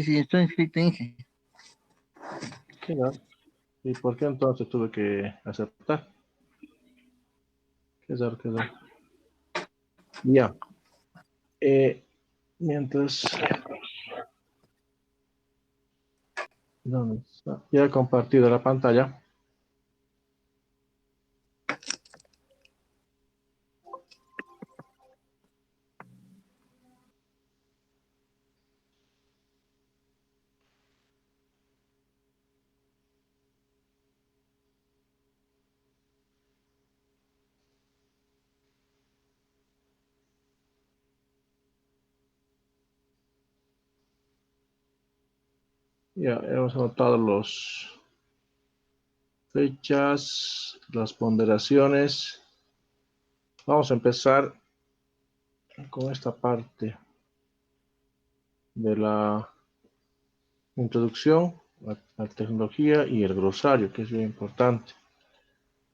sí, estoy inscrito en ese. Mira, ¿y por qué entonces tuve que aceptar? Qué raro, qué raro. Ya, eh, mientras... ¿Dónde está? Ya he compartido la pantalla. Ya hemos anotado las fechas, las ponderaciones. Vamos a empezar con esta parte de la introducción a la tecnología y el glosario, que es bien importante.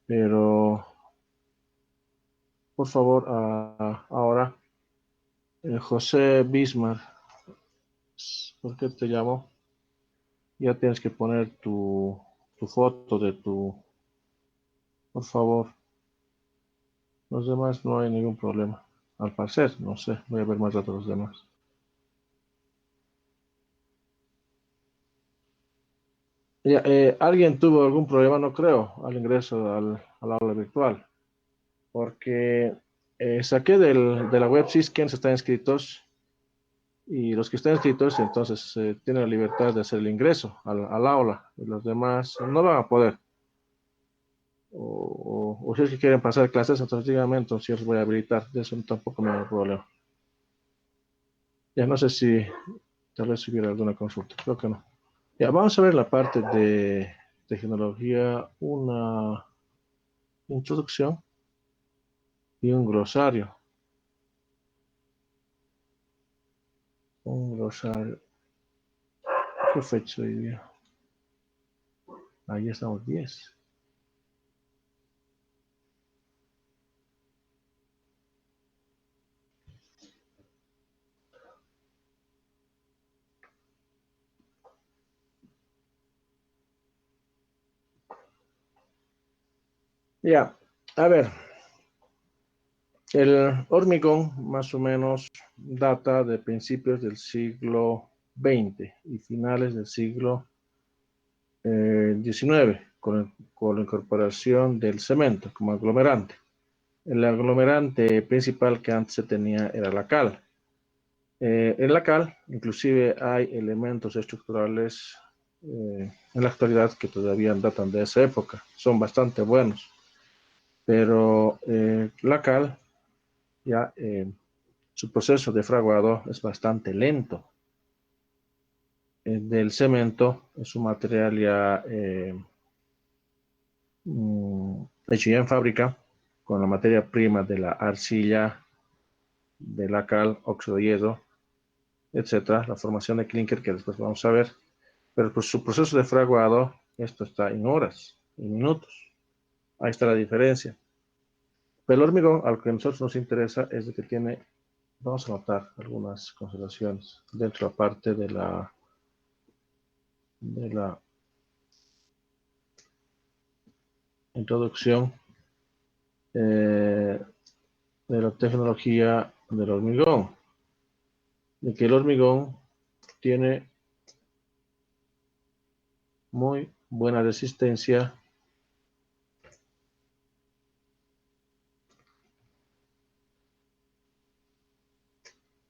Pero, por favor, ahora, José Bismarck, ¿por qué te llamo? Ya tienes que poner tu foto de tu, por favor. Los demás no hay ningún problema. Al parecer, no sé, voy a ver más rato los demás. Ya, ¿alguien tuvo algún problema? No creo, al ingreso al aula virtual, porque saqué de la web SIS quienes están inscritos y los que están inscritos entonces tienen la libertad de hacer el ingreso al aula y los demás no van a poder. O si es que quieren pasar clases, entonces díganme, entonces yo los voy a habilitar. De eso tampoco me da problema. Ya no sé si tal vez hubiera alguna consulta, creo que no. Ya, vamos a ver la parte de tecnología, una introducción y un glosario. Un glosario. ¿Qué fecha hoy día? Ahí estamos 10. Ya, a ver, el hormigón más o menos data de principios del siglo XX y finales del siglo XIX, con la incorporación del cemento como aglomerante. El aglomerante principal que antes se tenía era la cal. En la cal, inclusive, hay elementos estructurales en la actualidad que todavía datan de esa época. Son bastante buenos, pero la cal, ya su proceso de fraguado es bastante lento. Del cemento es un material ya hecho ya en fábrica, con la materia prima de la arcilla, de la cal, óxido de hierro, etcétera, la formación de clinker que después vamos a ver. Pero pues su proceso de fraguado, esto está en horas, en minutos. Ahí está la diferencia. Pero el hormigón, a lo que a nosotros nos interesa, es de que tiene, vamos a notar algunas consideraciones dentro de la parte de la introducción de la tecnología del hormigón. De que el hormigón tiene muy buena resistencia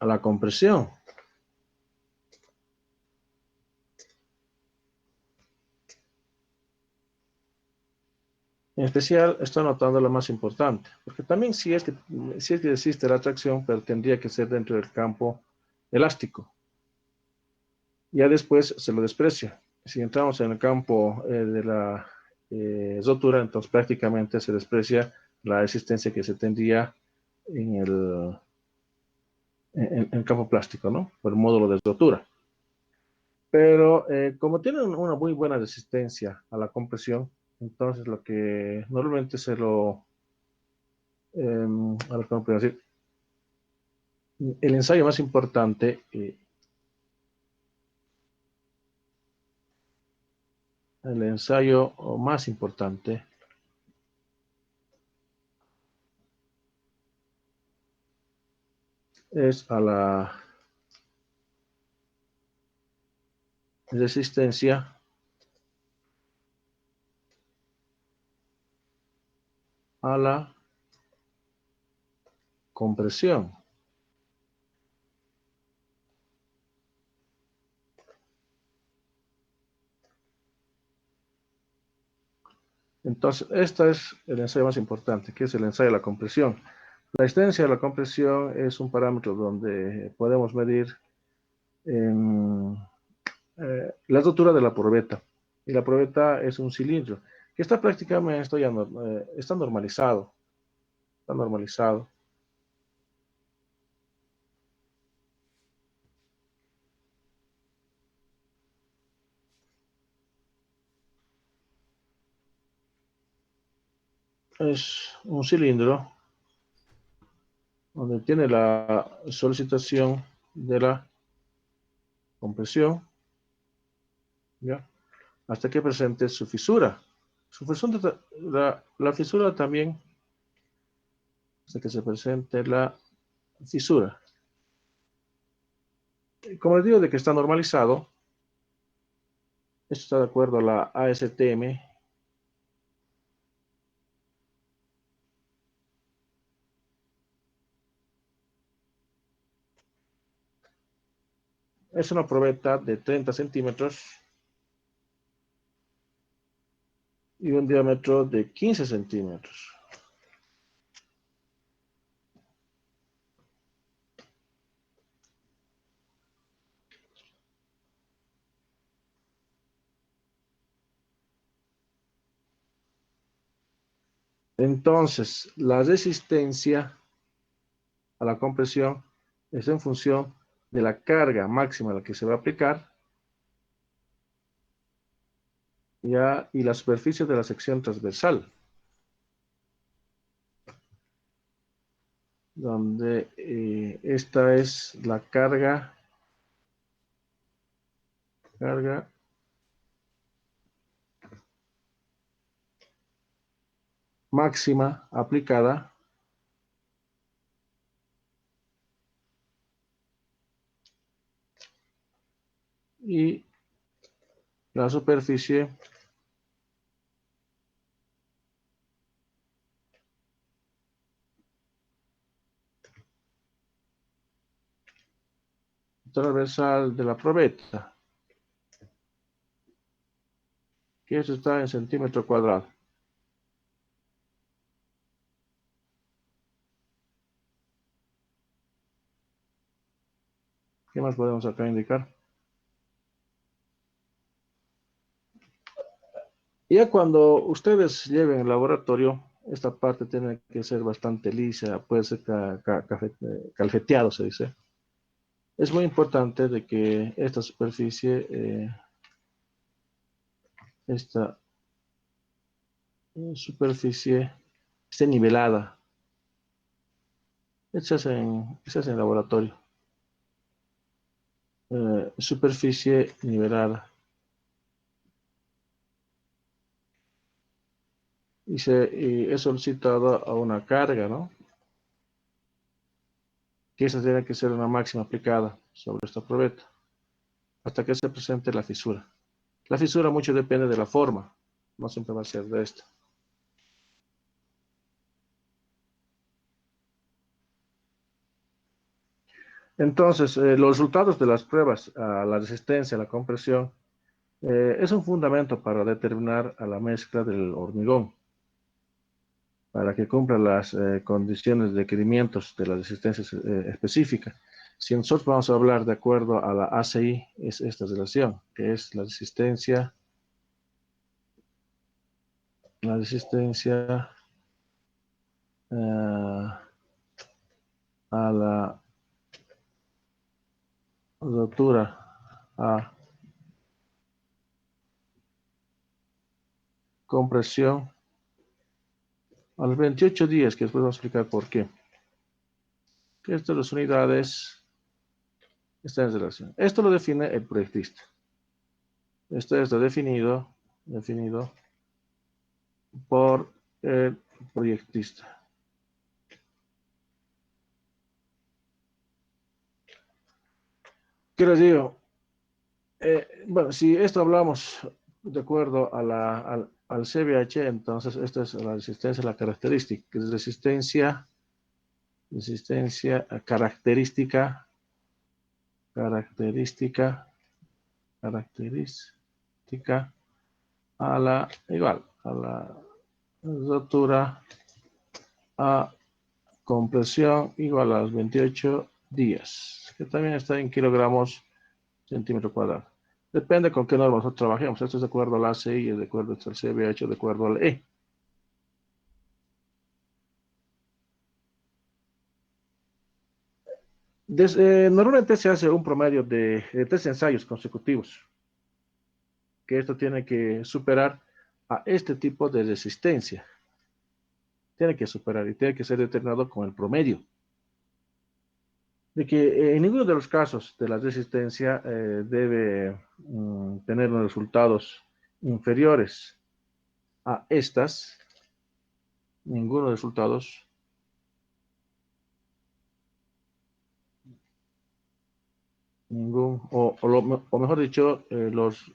a la compresión. En especial, estoy notando lo más importante, porque también si es que existe la atracción, pero tendría que ser dentro del campo elástico. Ya después se lo desprecia. Si entramos en el campo de la rotura, entonces prácticamente se desprecia la existencia que se tendría en el campo plástico, ¿no? Por el módulo de rotura. Pero como tienen una muy buena resistencia a la compresión, entonces lo que normalmente a ver cómo puedo decir, el ensayo más importante el ensayo más importante es a la resistencia a la compresión. Entonces, este es el ensayo más importante, que es el ensayo de la compresión. La resistencia a la compresión es un parámetro donde podemos medir la rotura de la probeta. Y la probeta es un cilindro que está prácticamente está normalizado. Está normalizado. Es un cilindro donde tiene la solicitación de la compresión, ¿ya? Hasta que presente su fisura. La fisura también, hasta que se presente la fisura. Como les digo de que está normalizado, esto está de acuerdo a la ASTM. Es una probeta de 30 centímetros y un diámetro de 15 centímetros. Entonces, la resistencia a la compresión es en función de la carga máxima a la que se va a aplicar, ¿ya? Y la superficie de la sección transversal, donde esta es la carga máxima aplicada y la superficie transversal de la probeta, que eso está en centímetro cuadrado. ¿Qué más podemos acá indicar? Ya cuando ustedes lleven el laboratorio, esta parte tiene que ser bastante lisa, puede ser calfeteado, se dice. Es muy importante de que esta superficie, esta superficie esté nivelada. Se hace en laboratorio. Superficie nivelada. Y es solicitado a una carga, ¿no? Que esa tiene que ser una máxima aplicada sobre esta probeta hasta que se presente la fisura. La fisura mucho depende de la forma, no siempre va a ser de esta. Entonces, los resultados de las pruebas a la resistencia, a la compresión, es un fundamento para determinar a la mezcla del hormigón, para que cumpla las condiciones de requerimientos de la resistencia específica. Si nosotros vamos a hablar de acuerdo a la ACI, es esta relación, que es la resistencia a la rotura, a compresión, a los 28 días, que después vamos a explicar por qué. Que estas las unidades están en relación. Esto lo define el proyectista. Esto está definido definido por el proyectista. ¿Qué les digo? Bueno, si esto hablamos de acuerdo a al CBH, entonces esta es la resistencia, la característica, que es resistencia característica a igual, a la rotura a compresión igual a los 28 días, que también está en kilogramos centímetro cuadrado. Depende con qué norma nosotros trabajemos. Esto es de acuerdo a la ACI, de acuerdo al CBH, de acuerdo al E. Normalmente se hace un promedio de 3 ensayos consecutivos, que esto tiene que superar a este tipo de resistencia. Tiene que superar y tiene que ser determinado con el promedio. De que en ninguno de los casos de la resistencia debe tener unos resultados inferiores a estas, ninguno de los resultados, o mejor dicho, los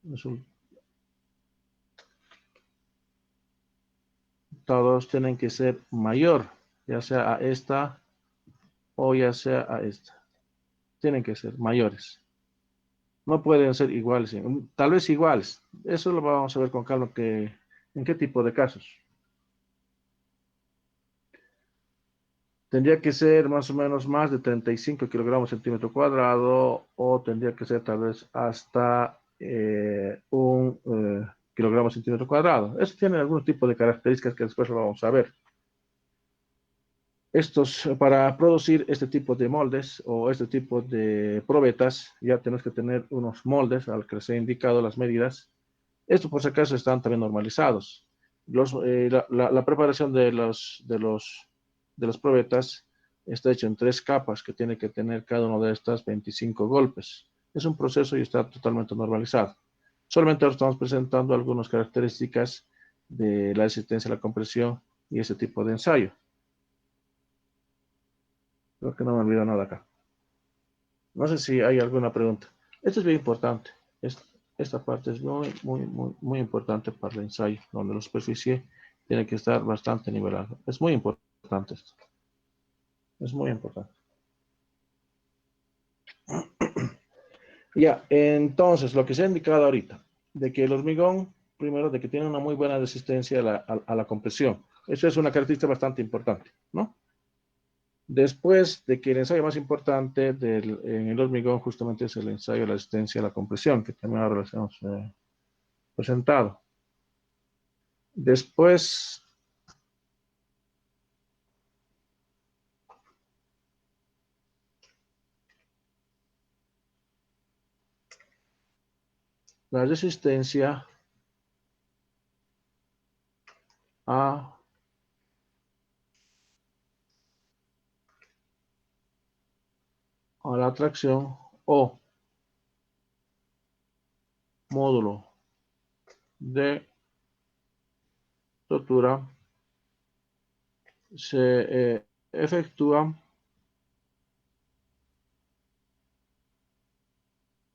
resultados tienen que ser mayor, ya sea a esta o ya sea a esta. Tienen que ser mayores. No pueden ser iguales, tal vez iguales. Eso lo vamos a ver con calma en qué tipo de casos. Tendría que ser más o menos más de 35 kilogramos centímetro cuadrado o tendría que ser tal vez hasta un kilogramo centímetro cuadrado. Eso tiene algún tipo de características que después lo vamos a ver. Para producir este tipo de moldes o este tipo de probetas, ya tenemos que tener unos moldes al que les he indicado las medidas. Estos, por si acaso, están también normalizados. La preparación de las probetas está hecha en 3 capas que tiene que tener cada uno de estas 25 golpes. Es un proceso y está totalmente normalizado. Solamente ahora estamos presentando algunas características de la resistencia a la compresión y ese tipo de ensayo. Creo que no me olvido nada acá. No sé si hay alguna pregunta. Esto es bien importante. Esta parte es muy importante para el ensayo, donde la superficie tiene que estar bastante nivelada. Es muy importante esto. Es muy importante. Ya, entonces, lo que se ha indicado ahorita, de que el hormigón, primero, de que tiene una muy buena resistencia a la compresión. Eso es una característica bastante importante, ¿no? Después de que el ensayo más importante en el hormigón justamente es el ensayo de la resistencia a la compresión, que también ahora les hemos presentado. Después, la resistencia a la tracción o módulo de rotura se efectúa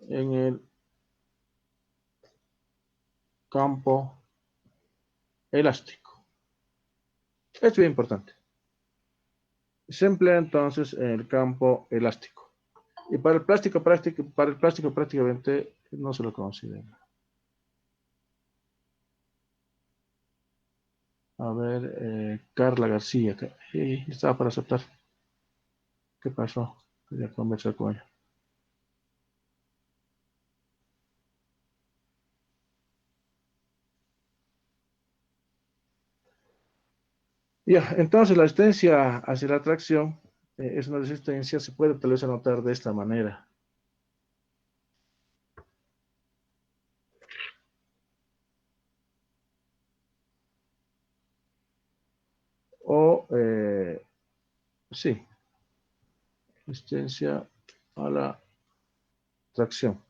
en el campo elástico. Esto es bien importante. Se emplea entonces en el campo elástico. Y para el plástico prácticamente no se lo considera. A ver, Carla García, estaba para aceptar. ¿Qué pasó? Quería conversar con ella. Ya, entonces la resistencia hacia la tracción es una resistencia, se puede tal vez anotar de esta manera. O, sí, Resistencia a la tracción.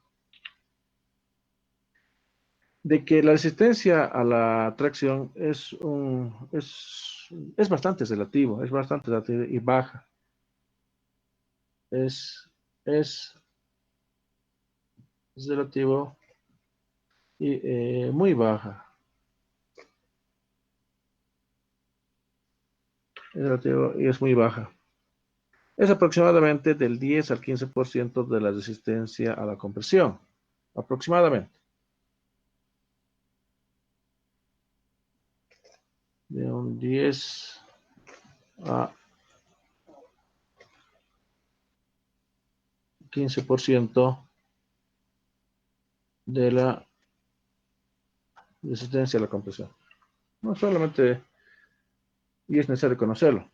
De que la resistencia a la tracción es bastante relativo, y baja. Es relativo y muy baja. Es relativo y es muy baja. Es aproximadamente del 10 al 15% de la resistencia a la compresión. Aproximadamente. De un 10 a 15% de la resistencia a la compresión. No solamente, y es necesario conocerlo.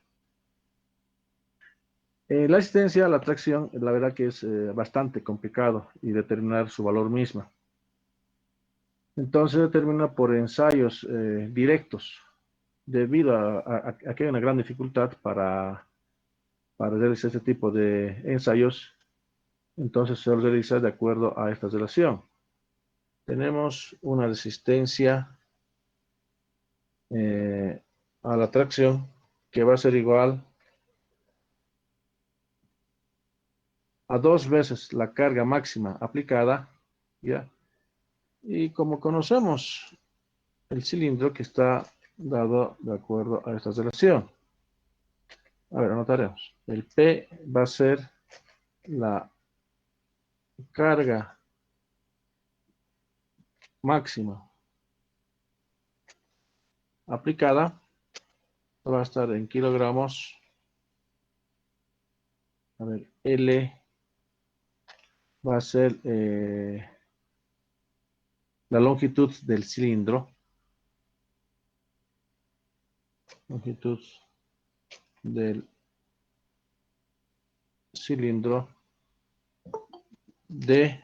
La resistencia a la tracción, la verdad que es bastante complicado y determinar su valor misma. Entonces determina por ensayos directos, debido a que hay una gran dificultad para realizar este tipo de ensayos. Entonces se realiza de acuerdo a esta relación. Tenemos una resistencia a la tracción que va a ser igual a 2 veces la carga máxima aplicada, ¿ya? Y como conocemos el cilindro que está dado de acuerdo a esta relación. A ver, anotaremos. El P va a ser la carga máxima aplicada, va a estar en kilogramos. A ver, L va a ser la longitud del cilindro. Longitud del cilindro de...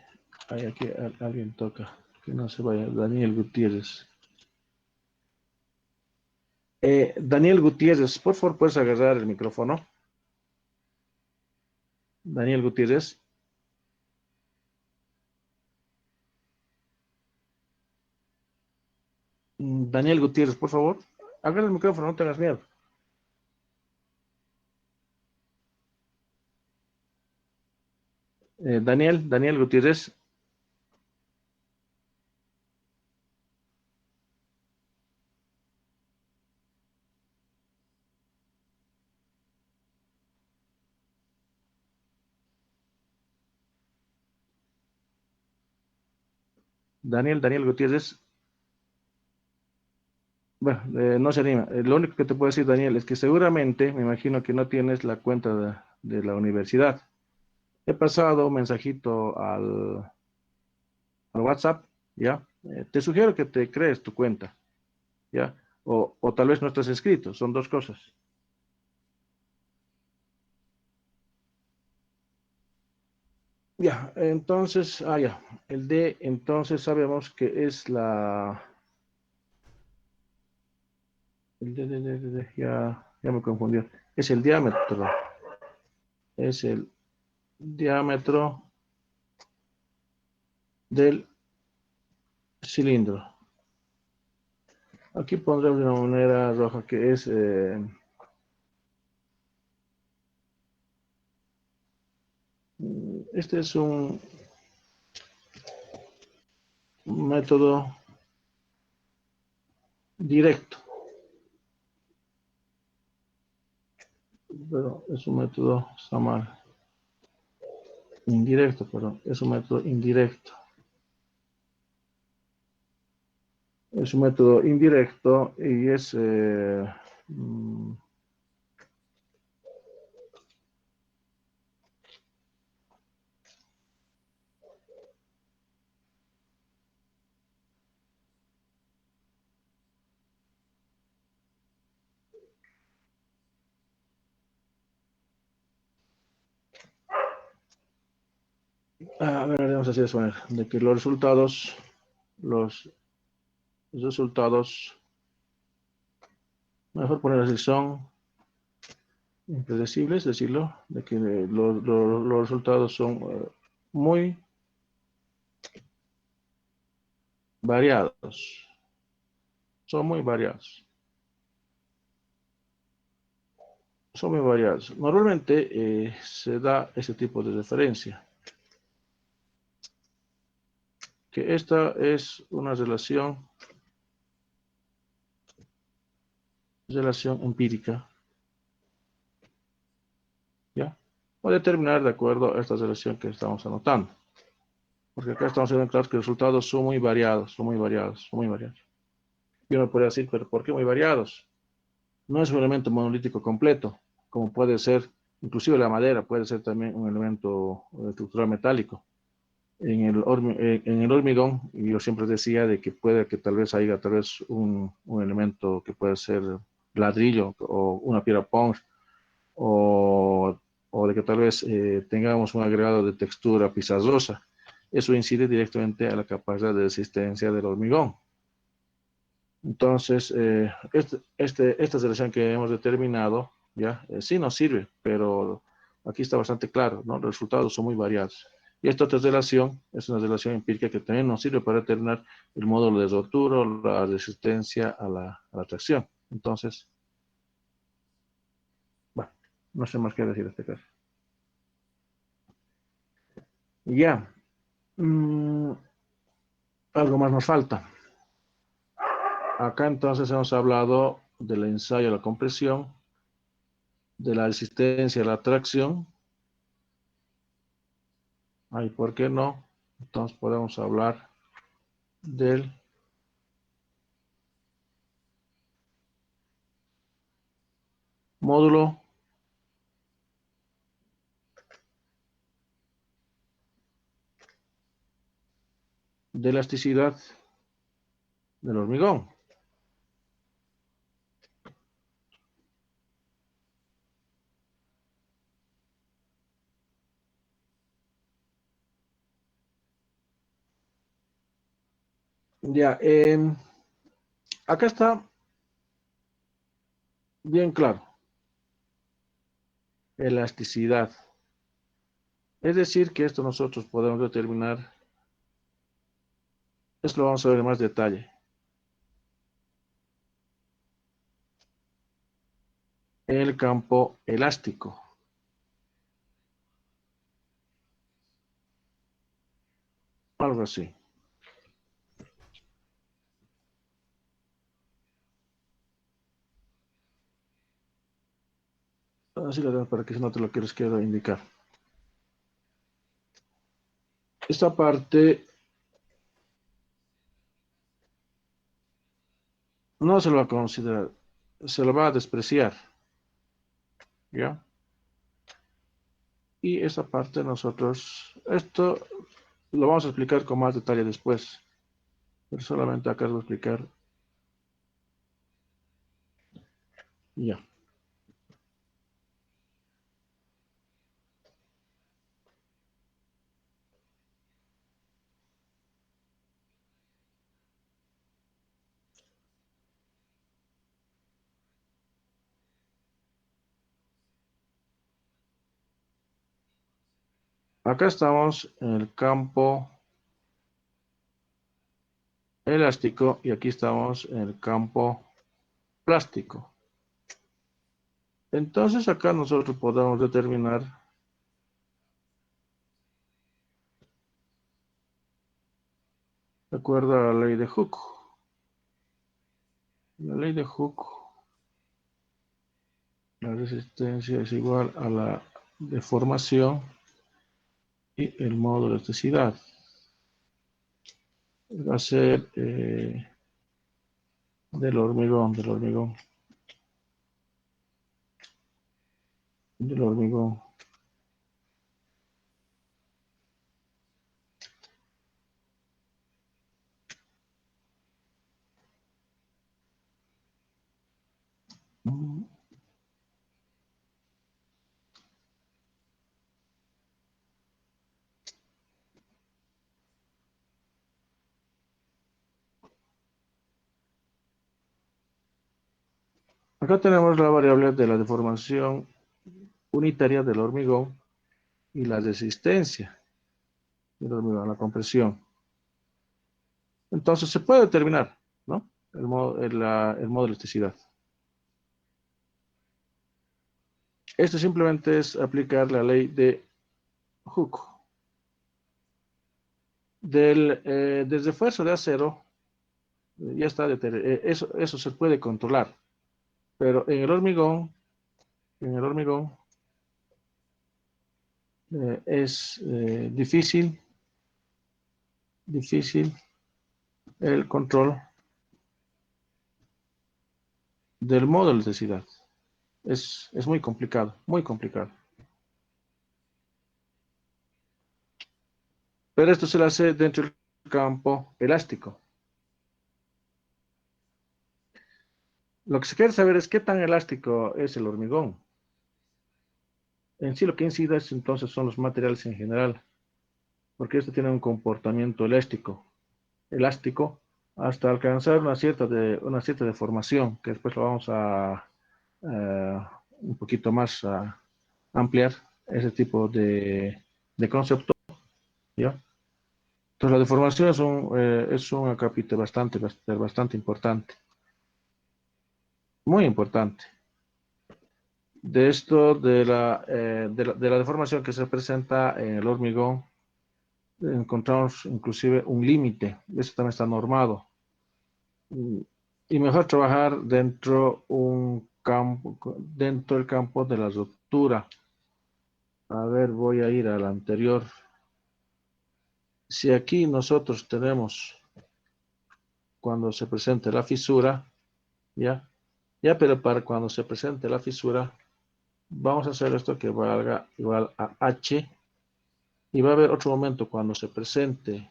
Ay, aquí alguien toca, que no se vaya, Daniel Gutiérrez. Daniel Gutiérrez, por favor, puedes agarrar el micrófono. Daniel Gutiérrez. Daniel Gutiérrez, por favor, agarra el micrófono, no tengas miedo. Daniel Gutiérrez. Daniel Gutiérrez. Bueno, no se anima. Lo único que te puedo decir, Daniel, es que seguramente, me imagino que no tienes la cuenta de la universidad. He pasado un mensajito al WhatsApp, ¿ya? Te sugiero que te crees tu cuenta, ¿ya? O tal vez no estás inscrito, son dos cosas. Ya, entonces, ya, el D, entonces sabemos que es ya me confundí, es el diámetro, es el diámetro del cilindro. Aquí pondremos de una manera roja que es este es un método directo, pero es un método, está mal, indirecto, perdón, es un método indirecto. Es un método indirecto y es a ver, vamos a hacer eso, de que los resultados, mejor poner así, son impredecibles, decirlo, de que los resultados son muy variados, son muy variados, son muy variados. Normalmente se da ese tipo de referencia, que esta es una relación empírica, ¿ya? O determinar de acuerdo a esta relación que estamos anotando. Porque acá estamos viendo claro que los resultados son muy variados, son muy variados, son muy variados. Yo me podría decir, pero ¿por qué muy variados? No es un elemento monolítico completo, como puede ser, inclusive la madera puede ser también un elemento estructural metálico. En el hormigón, yo siempre decía de que puede que tal vez haya tal vez un elemento que puede ser ladrillo o una piedra punch o, o de que tal vez tengamos un agregado de textura pizarrosa. Eso incide directamente a la capacidad de resistencia del hormigón. Entonces, esta selección que hemos determinado, ya, sí nos sirve, pero aquí está bastante claro, ¿no? Los resultados son muy variados. Y esta otra relación es una relación empírica que también nos sirve para determinar el módulo de rotura o la resistencia a la tracción. Entonces, bueno, no sé más qué decir en este caso. Ya, mm, algo más nos falta. Acá entonces hemos hablado del ensayo de la compresión, de la resistencia a la tracción. Ay, ¿por qué no? Entonces podemos hablar del módulo de elasticidad del hormigón. Ya, acá está bien claro. Elasticidad. Es decir, que esto nosotros podemos determinar, esto lo vamos a ver en más detalle. El campo elástico. Algo así. Así lo tengo para que si no te lo quieres quiero indicar. Esta parte no se lo va a considerar, se lo va a despreciar. ¿Ya? Y esa parte nosotros, esto lo vamos a explicar con más detalle después, pero solamente acá les voy a explicar. Ya. Acá estamos en el campo elástico y aquí estamos en el campo plástico. Entonces acá nosotros podemos determinar, de acuerdo a la ley de Hooke. La ley de Hooke, la resistencia es igual a la deformación y el módulo de elasticidad. Va a ser del hormigón. Acá tenemos la variable de la deformación unitaria del hormigón y la resistencia del hormigón a la compresión. Entonces se puede determinar, ¿no? El modo de elasticidad. Esto simplemente es aplicar la ley de Hooke. Del refuerzo de acero, ya está, eso se puede controlar. Pero en el hormigón es difícil el control del modo de elasticidad. Es muy complicado, muy complicado. Pero esto se lo hace dentro del campo elástico. Lo que se quiere saber es qué tan elástico es el hormigón. En sí lo que incide entonces son los materiales en general, porque esto tiene un comportamiento elástico hasta alcanzar una cierta deformación, que después lo vamos a un poquito más a ampliar ese tipo de concepto, ¿ya? Entonces la deformación es un capítulo bastante importante, muy importante. De esto, de la deformación que se presenta en el hormigón, encontramos inclusive un límite, eso también está normado. Y mejor trabajar dentro del campo de la ruptura. A ver, voy a ir al anterior. Si aquí nosotros tenemos cuando se presente la fisura, ya, pero para cuando se presente la fisura, vamos a hacer esto que valga igual a H, y va a haber otro momento cuando se presente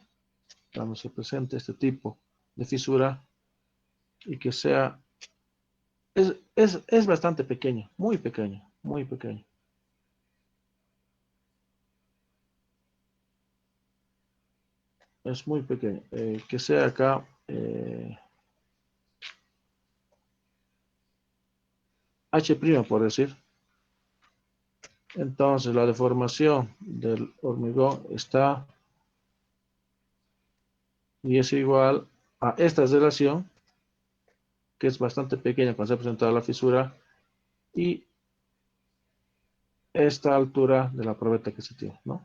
este tipo de fisura, y que sea, es bastante pequeño, muy pequeño, muy pequeño. Es muy pequeño, que sea acá H', por decir. Entonces la deformación del hormigón está, y es igual a esta relación, que es bastante pequeña cuando se ha presentado la fisura, y esta altura de la probeta que se tiene, ¿no?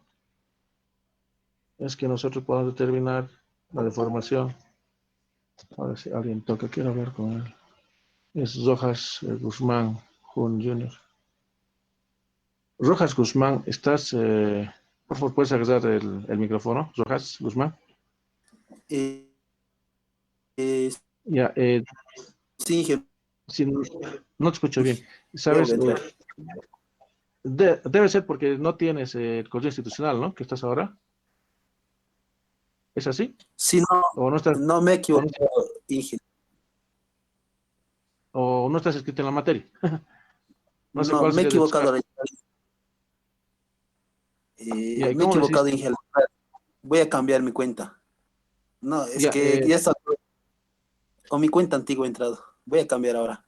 Es que nosotros podemos determinar la deformación. Ahora si alguien toca, quiero hablar con él. Es Rojas Guzmán Jr. Rojas Guzmán, por favor, puedes agarrar el micrófono, Rojas Guzmán. Eh, eh, Ya, sí, si no te escucho bien. debo ¿Sabes? de entrar. Debe ser porque no tienes el correo institucional, ¿no? Que estás ahora. ¿Es así? Sí, no, ¿O no estás, no me he o no, equivocado, Inge. o no estás escrito en la materia? No sé No, cuál me he sería de tus equivocado. casos. Ya, ¿y Me he cómo lo equivocado, hiciste? Inge. Voy a cambiar mi cuenta. No, es Ya, que ya está con mi cuenta antigua he entrado. Voy a cambiar ahora.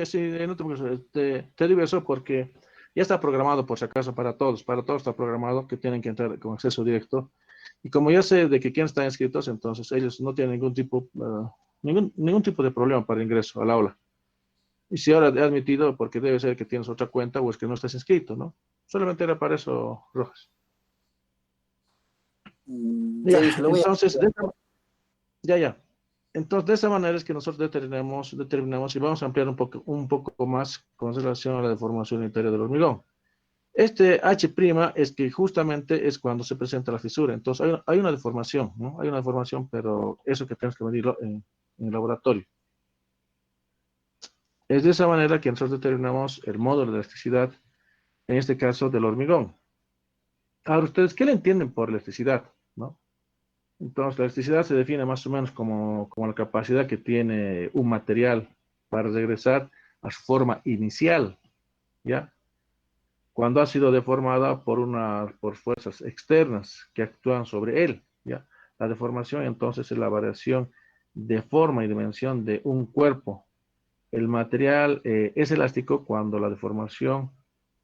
sí, no te preocupes, te digo eso porque ya está programado por si acaso para todos está programado que tienen que entrar con acceso directo. Y como ya sé de que quién están inscritos, entonces ellos no tienen ningún tipo de problema para ingreso al aula. Y si ahora he admitido, porque debe ser que tienes otra cuenta o es que no estás inscrito, ¿no? Solamente era para eso, Rojas. Ya, Ya, Inge, lo voy a entonces, cambiar. ya. Entonces, de esa manera es que nosotros determinamos y vamos a ampliar un poco más con relación a la deformación unitaria del hormigón. Este H' es que justamente es cuando se presenta la fisura. Entonces, hay una deformación, ¿no? Hay una deformación, pero eso que tenemos que medirlo en el laboratorio. Es de esa manera que nosotros determinamos el módulo de elasticidad, en este caso del hormigón. Ahora, ¿ustedes qué le entienden por elasticidad, no? Entonces, la elasticidad se define más o menos como la capacidad que tiene un material para regresar a su forma inicial, ¿ya? Cuando ha sido deformada por fuerzas externas que actúan sobre él, ¿ya? La deformación entonces es la variación de forma y dimensión de un cuerpo. El material es elástico cuando la deformación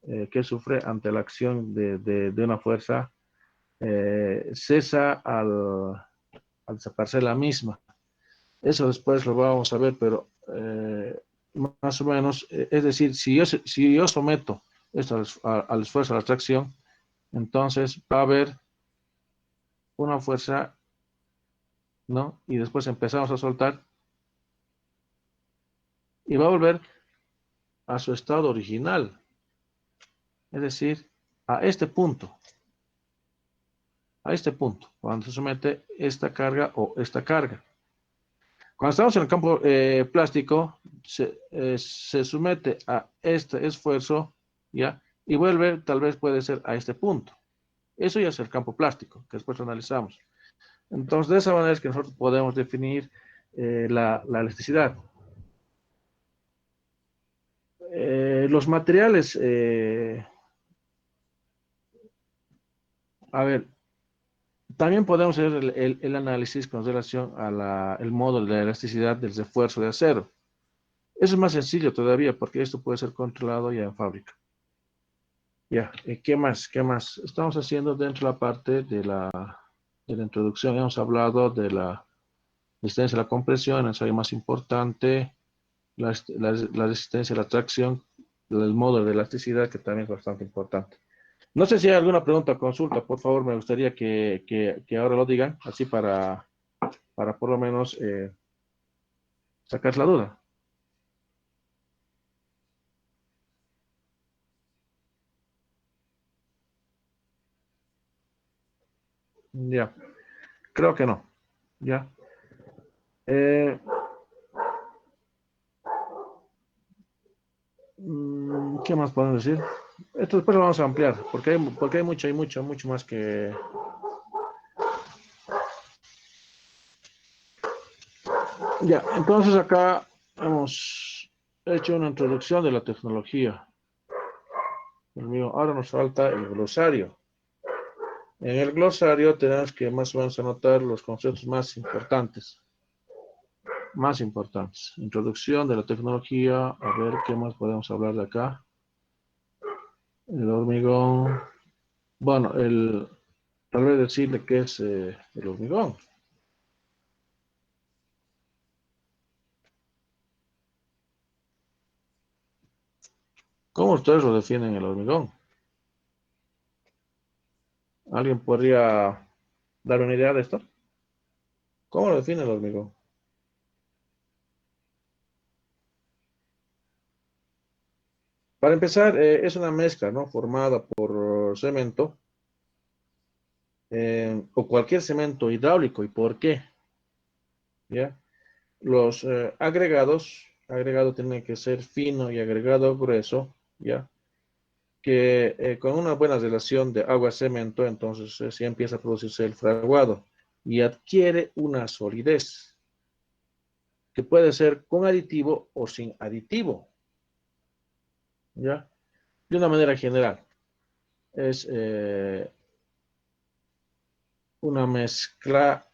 que sufre ante la acción de una fuerza cesa al desaparecer la misma. Eso después lo vamos a ver, pero más o menos, es decir, si yo someto esto al esfuerzo, a la atracción, entonces va a haber una fuerza, ¿no? Y después empezamos a soltar y va a volver a su estado original, es decir, a este punto, cuando se somete esta carga o esta carga. Cuando estamos en el campo plástico, se somete a este esfuerzo, ¿ya? Y vuelve, tal vez puede ser a este punto. Eso ya es el campo plástico, que después lo analizamos. Entonces, de esa manera es que nosotros podemos definir la elasticidad. Los materiales, a ver, también podemos hacer el análisis con relación al modo de la elasticidad del refuerzo de acero. Eso es más sencillo todavía porque esto puede ser controlado ya en fábrica. Ya, ¿qué más? ¿Qué más? Estamos haciendo dentro de la parte de la introducción. Hemos hablado de la resistencia a la compresión, es algo más importante, la resistencia a la tracción, el modo de elasticidad, que también es bastante importante. No sé si hay alguna pregunta o consulta, por favor, me gustaría que ahora lo digan, así para por lo menos sacar la duda. Ya, creo que no. Ya. Eh, ¿Qué más podemos decir? Esto después lo vamos a ampliar, porque hay mucho más que... Ya, entonces acá hemos hecho una introducción de la tecnología. Ahora nos falta el glosario. En el glosario tenemos que más o menos anotar los conceptos más importantes. Introducción de la tecnología. A ver qué más podemos hablar de acá. El hormigón. Bueno, tal vez decirle qué es el hormigón. ¿Cómo ustedes lo definen el hormigón? ¿Alguien podría dar una idea de esto? ¿Cómo lo define el hormigón? Para empezar, es una mezcla, ¿no? Formada por cemento o cualquier cemento hidráulico. ¿Y por qué? ¿Ya? Los agregado tiene que ser fino y agregado grueso, ¿ya? Que con una buena relación de agua-cemento, entonces sí empieza a producirse el fraguado y adquiere una solidez que puede ser con aditivo o sin aditivo, ¿ya? De una manera general, es una mezcla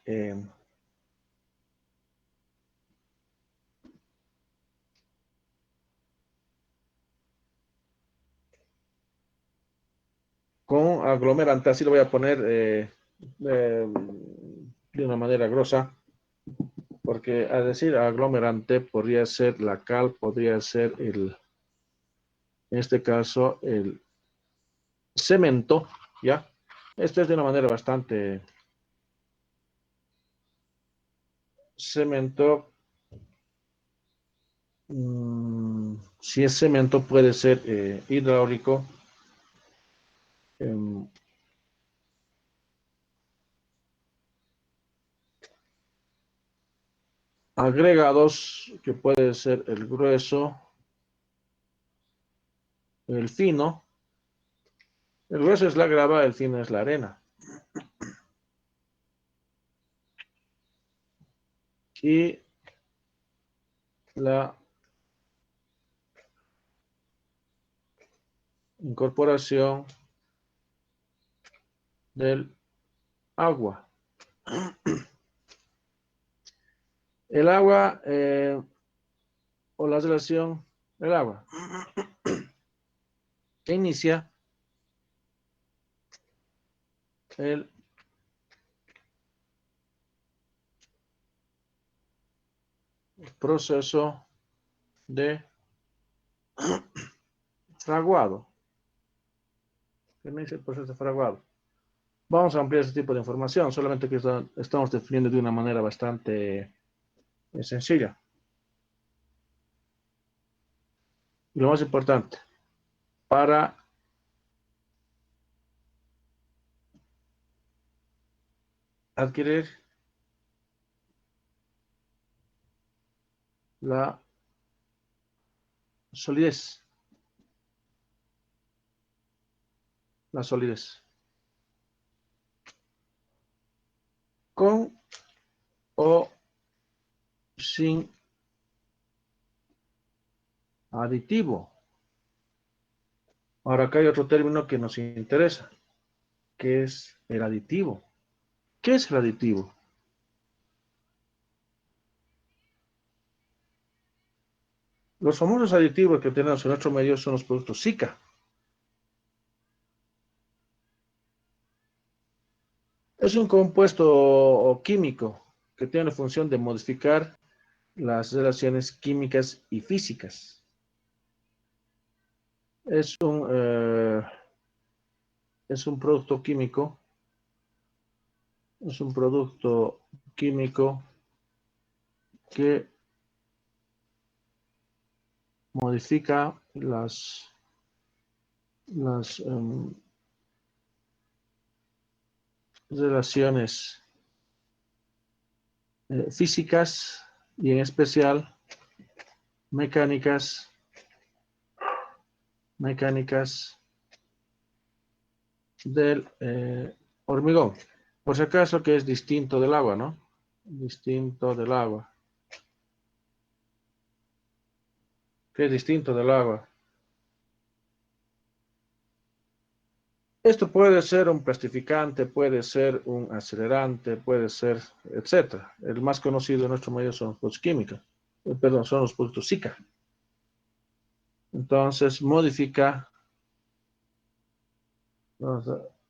con aglomerante, así lo voy a poner de una manera grosa, porque al decir aglomerante podría ser la cal, podría ser en este caso el cemento, ¿ya? Esto es de una manera bastante cemento. Si es cemento puede ser hidráulico, em, agregados, que puede ser el grueso, el fino. El grueso es la grava, el fino es la arena. Y la incorporación del agua. El agua o la relación del agua. que inicia el proceso de fraguado. Que inicia el proceso de fraguado. Vamos a ampliar este tipo de información, solamente que estamos definiendo de una manera bastante sencilla. Y lo más importante, para adquirir la solidez. La solidez. Con o sin aditivo. Ahora acá hay otro término que nos interesa, que es el aditivo. ¿Qué es el aditivo? Los famosos aditivos que tenemos en nuestro medio son los productos SICA. Es un compuesto químico que tiene la función de modificar las relaciones químicas y físicas. Es un producto químico. Es un producto químico que modifica las relaciones físicas y en especial mecánicas del hormigón. Por si acaso que es distinto del agua, ¿no? Distinto del agua. ¿Qué es distinto del agua? Esto puede ser un plastificante, puede ser un acelerante, puede ser, etcétera. El más conocido en nuestro medio son los productos químicos. Son los productos SICA. Entonces, modifica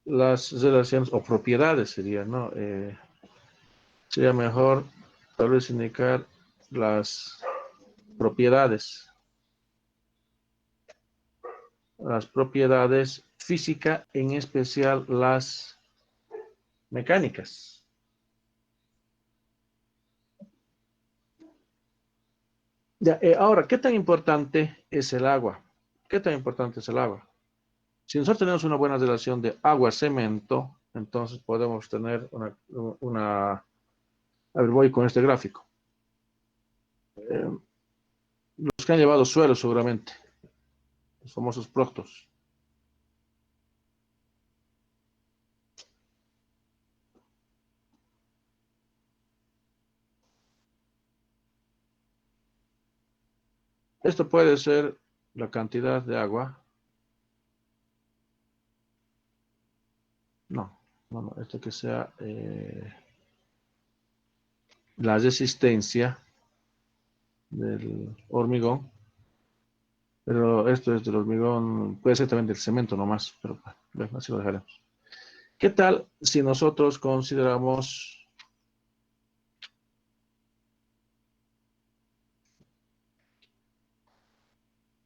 las relaciones o propiedades, sería, ¿no? Sería mejor tal vez indicar las propiedades. Las propiedades físicas, en especial las mecánicas. Ya, ahora, ¿qué tan importante es el agua? ¿Qué tan importante es el agua? Si nosotros tenemos una buena relación de agua-cemento, entonces podemos tener una... A ver, voy con este gráfico. Los que han llevado suelo seguramente, los famosos proctos. Esto puede ser la cantidad de agua. No, esto que sea la resistencia del hormigón, pero esto es del hormigón, puede ser también del cemento nomás, pero bueno, así lo dejaremos. ¿Qué tal si nosotros consideramos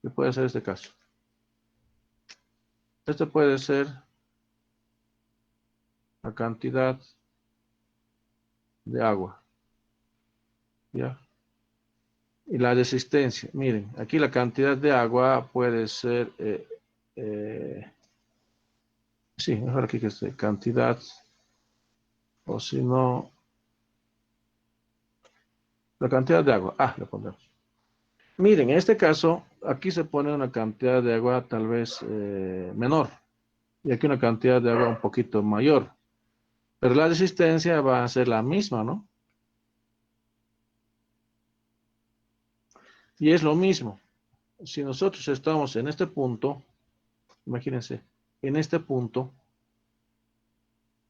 que puede ser este caso? Este puede ser la cantidad de agua, ¿ya? Y la resistencia, miren, aquí la cantidad de agua puede ser, sí, mejor aquí que esté cantidad, o si no, la cantidad de agua, le pondremos. Miren, en este caso, aquí se pone una cantidad de agua tal vez menor, y aquí una cantidad de agua un poquito mayor, pero la resistencia va a ser la misma, ¿no? Y es lo mismo. Si nosotros estamos en este punto, imagínense, en este punto,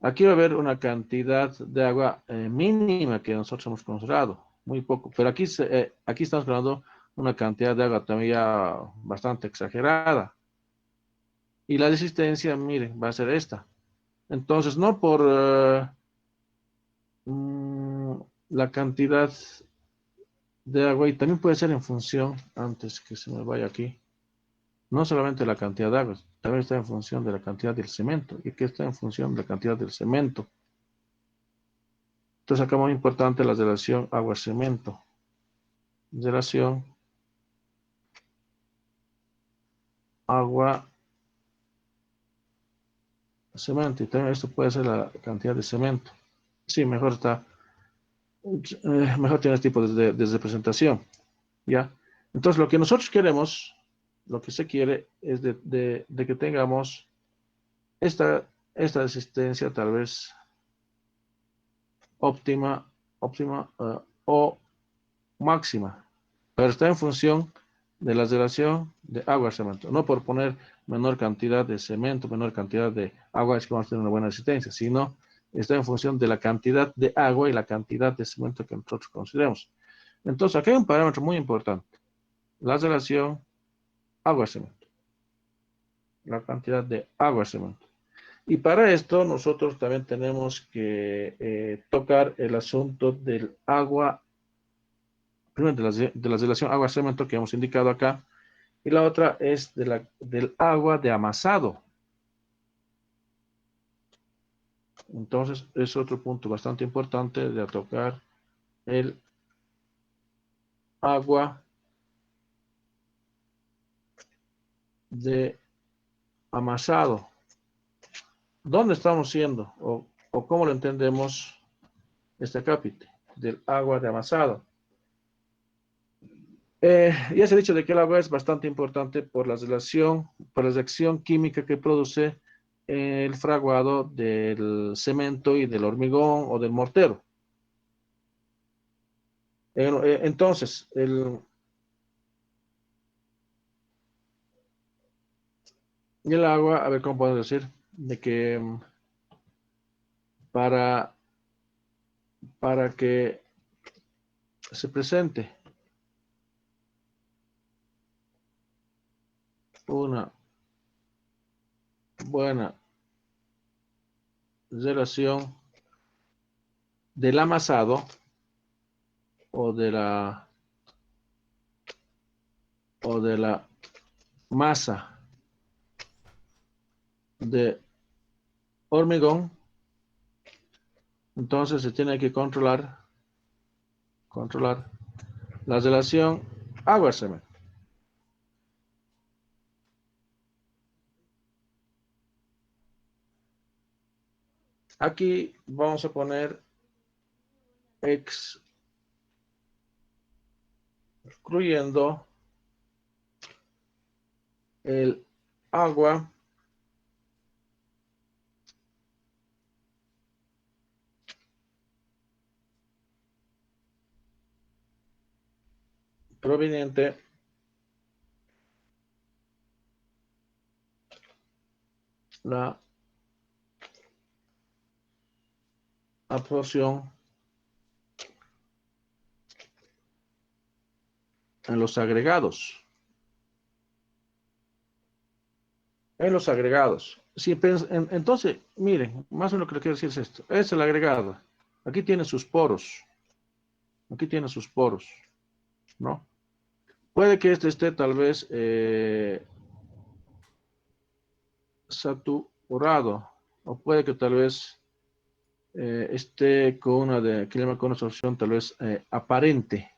aquí va a haber una cantidad de agua mínima que nosotros hemos considerado, muy poco, pero aquí estamos hablando de una cantidad de agua también ya bastante exagerada. Y la resistencia, miren, va a ser esta. Entonces, no por la cantidad de agua, y también puede ser en función, antes que se me vaya aquí, no solamente la cantidad de agua, también está en función de la cantidad del cemento. Y que está en función de la cantidad del cemento. Entonces, acá muy importante la relación agua-cemento. Relación agua-cemento. Y también esto puede ser la cantidad de cemento. Sí, mejor está, mejor tiene este tipo de representación. ¿Ya? Entonces, lo que nosotros queremos, lo que se quiere es de que tengamos esta resistencia tal vez óptima o máxima, pero está en función de la relación de agua-cemento. No por poner menor cantidad de cemento, menor cantidad de agua es que vamos a tener una buena resistencia, sino está en función de la cantidad de agua y la cantidad de cemento que nosotros consideremos. Entonces, aquí hay un parámetro muy importante, la relación agua-cemento, la cantidad de agua-cemento. Y para esto nosotros también tenemos que tocar el asunto del agua, primero de la relación agua-cemento que hemos indicado acá, y la otra es del agua de amasado. Entonces es otro punto bastante importante de tocar el agua de amasado. ¿Dónde estamos siendo o cómo lo entendemos este capítulo del agua de amasado? Ya se ha dicho de que el agua es bastante importante por la reacción química que produce el fraguado del cemento y del hormigón o del mortero. Entonces, el agua, a ver cómo podemos decir, de que para que se presente una buena relación del amasado o de la masa de hormigón, entonces se tiene que controlar la relación agua-cemento. Aquí vamos a poner excluyendo el agua proveniente la absorción en los agregados. En los agregados. Si entonces, miren, más o menos lo que le quiero decir es esto. Es el agregado. Aquí tiene sus poros. Aquí tiene sus poros, ¿no? Puede que este esté tal vez saturado, o puede que tal vez esté con una solución tal vez aparente,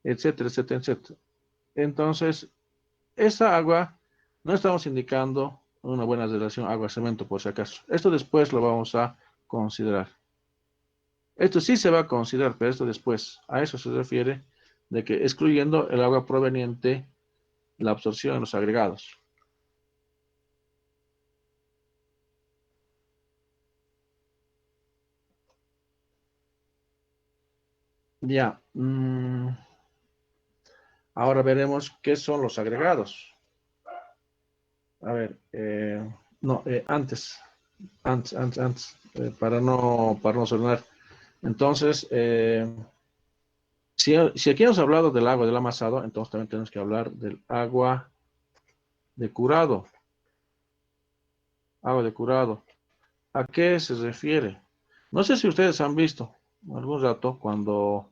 etcétera, etcétera, etcétera. Entonces, esa agua no estamos indicando una buena relación agua-cemento por si acaso. Esto después lo vamos a considerar. Esto sí se va a considerar, pero esto después. A eso se refiere de que excluyendo el agua proveniente, la absorción en los agregados. Ya. Ahora veremos qué son los agregados. A ver, no, antes, para no sonar. Entonces, si aquí hemos hablado del agua del amasado, entonces también tenemos que hablar del agua de curado. agua de curado. ¿A qué se refiere? No sé si ustedes han visto algún rato cuando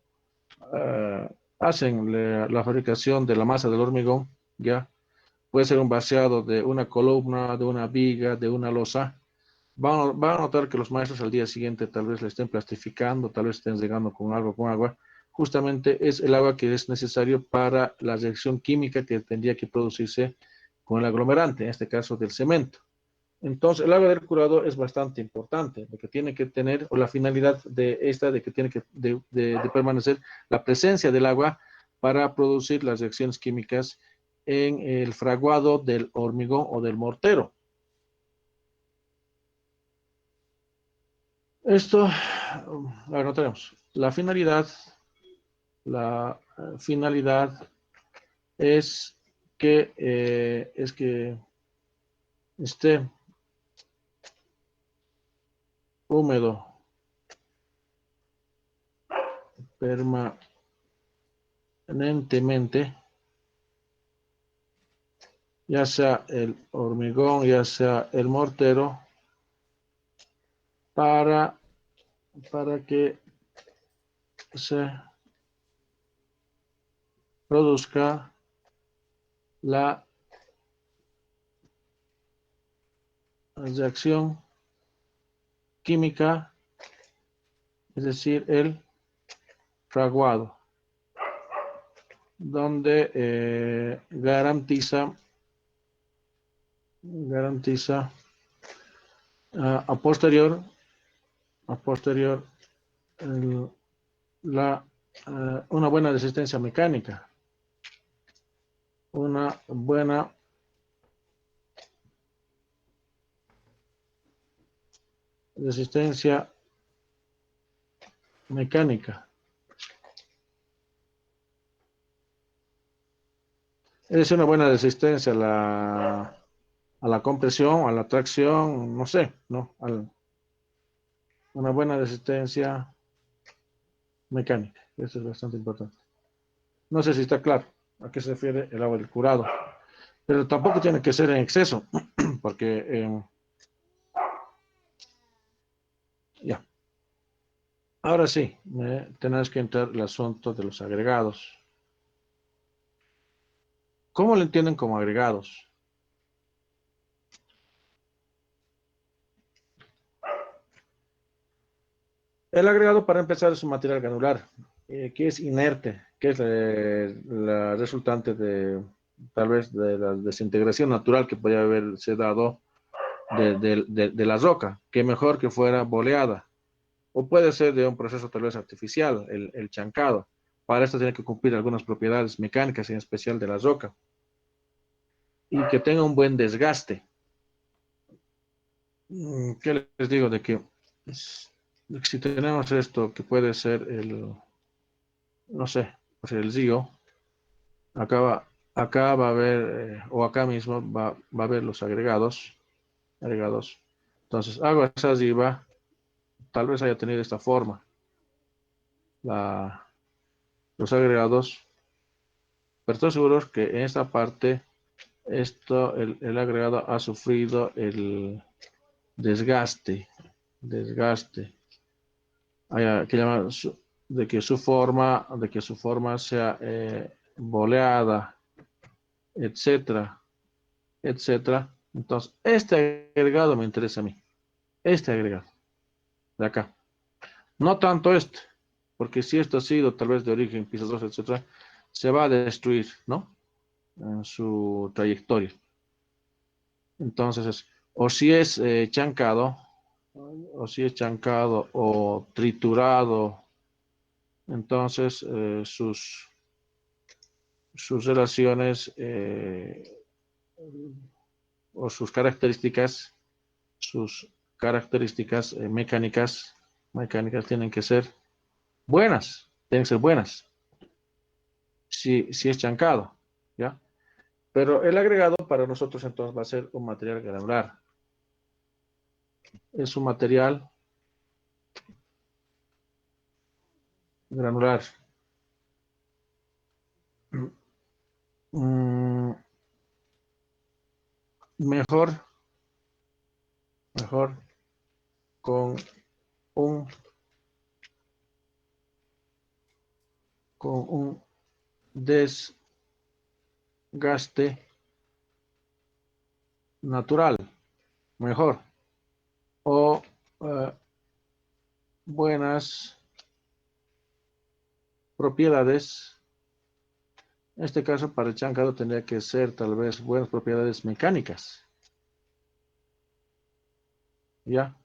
hacen la fabricación de la masa del hormigón, ¿ya? Puede ser un vaciado de una columna, de una viga, de una losa. Van a notar que los maestros al día siguiente tal vez le estén plastificando, tal vez estén regando con algo, con agua. Justamente es el agua que es necesario para la reacción química que tendría que producirse con el aglomerante, en este caso del cemento. Entonces, el agua del curado es bastante importante, lo que tiene que tener, o la finalidad de esta, de que tiene que de permanecer la presencia del agua para producir las reacciones químicas en el fraguado del hormigón o del mortero. Esto, a ver, no tenemos. La finalidad es que esté húmedo permanentemente, ya sea el hormigón, ya sea el mortero, para, para que se produzca la reacción química, es decir, el fraguado, donde garantiza a posterior el- una buena resistencia mecánica, una buena resistencia mecánica. Es una buena resistencia a la compresión, a la tracción, no sé, ¿no? Una buena resistencia mecánica. Eso es bastante importante. No sé si está claro a qué se refiere el agua del curado, pero tampoco tiene que ser en exceso, porque ya. Ahora sí, tenés que entrar el asunto de los agregados. ¿Cómo lo entienden como agregados? El agregado, para empezar, es un material granular, que es inerte, que es la resultante tal vez, de la desintegración natural que podría haberse dado de la roca, que mejor que fuera boleada, o puede ser de un proceso tal vez artificial, el chancado. Para esto tiene que cumplir algunas propiedades mecánicas, en especial de la roca, y que tenga un buen desgaste. ¿Qué les digo? Si tenemos esto, que puede ser no sé, pues el ZIO, acá va a haber, o acá mismo va a haber los agregados. Entonces, hago esa arriba, tal vez haya tenido esta forma, la, los agregados, pero estoy seguro que en esta parte, el agregado ha sufrido el desgaste, que llama de que su forma sea boleada, etcétera, etcétera. Entonces, este agregado me interesa a mí. Este agregado de acá. No tanto este, porque si esto ha sido tal vez de origen piso 2, etcétera, se va a destruir, ¿no? En su trayectoria. Entonces, o si es chancado, o triturado, entonces sus relaciones o sus características mecánicas tienen que ser buenas, si es chancado, ¿ya? Pero el agregado para nosotros entonces va a ser un material granular. Es un material granular. Mm, Mejor mejor con un desgaste natural, mejor, o buenas propiedades. En este caso, para el chancado tendría que ser tal vez buenas propiedades mecánicas. ¿Ya?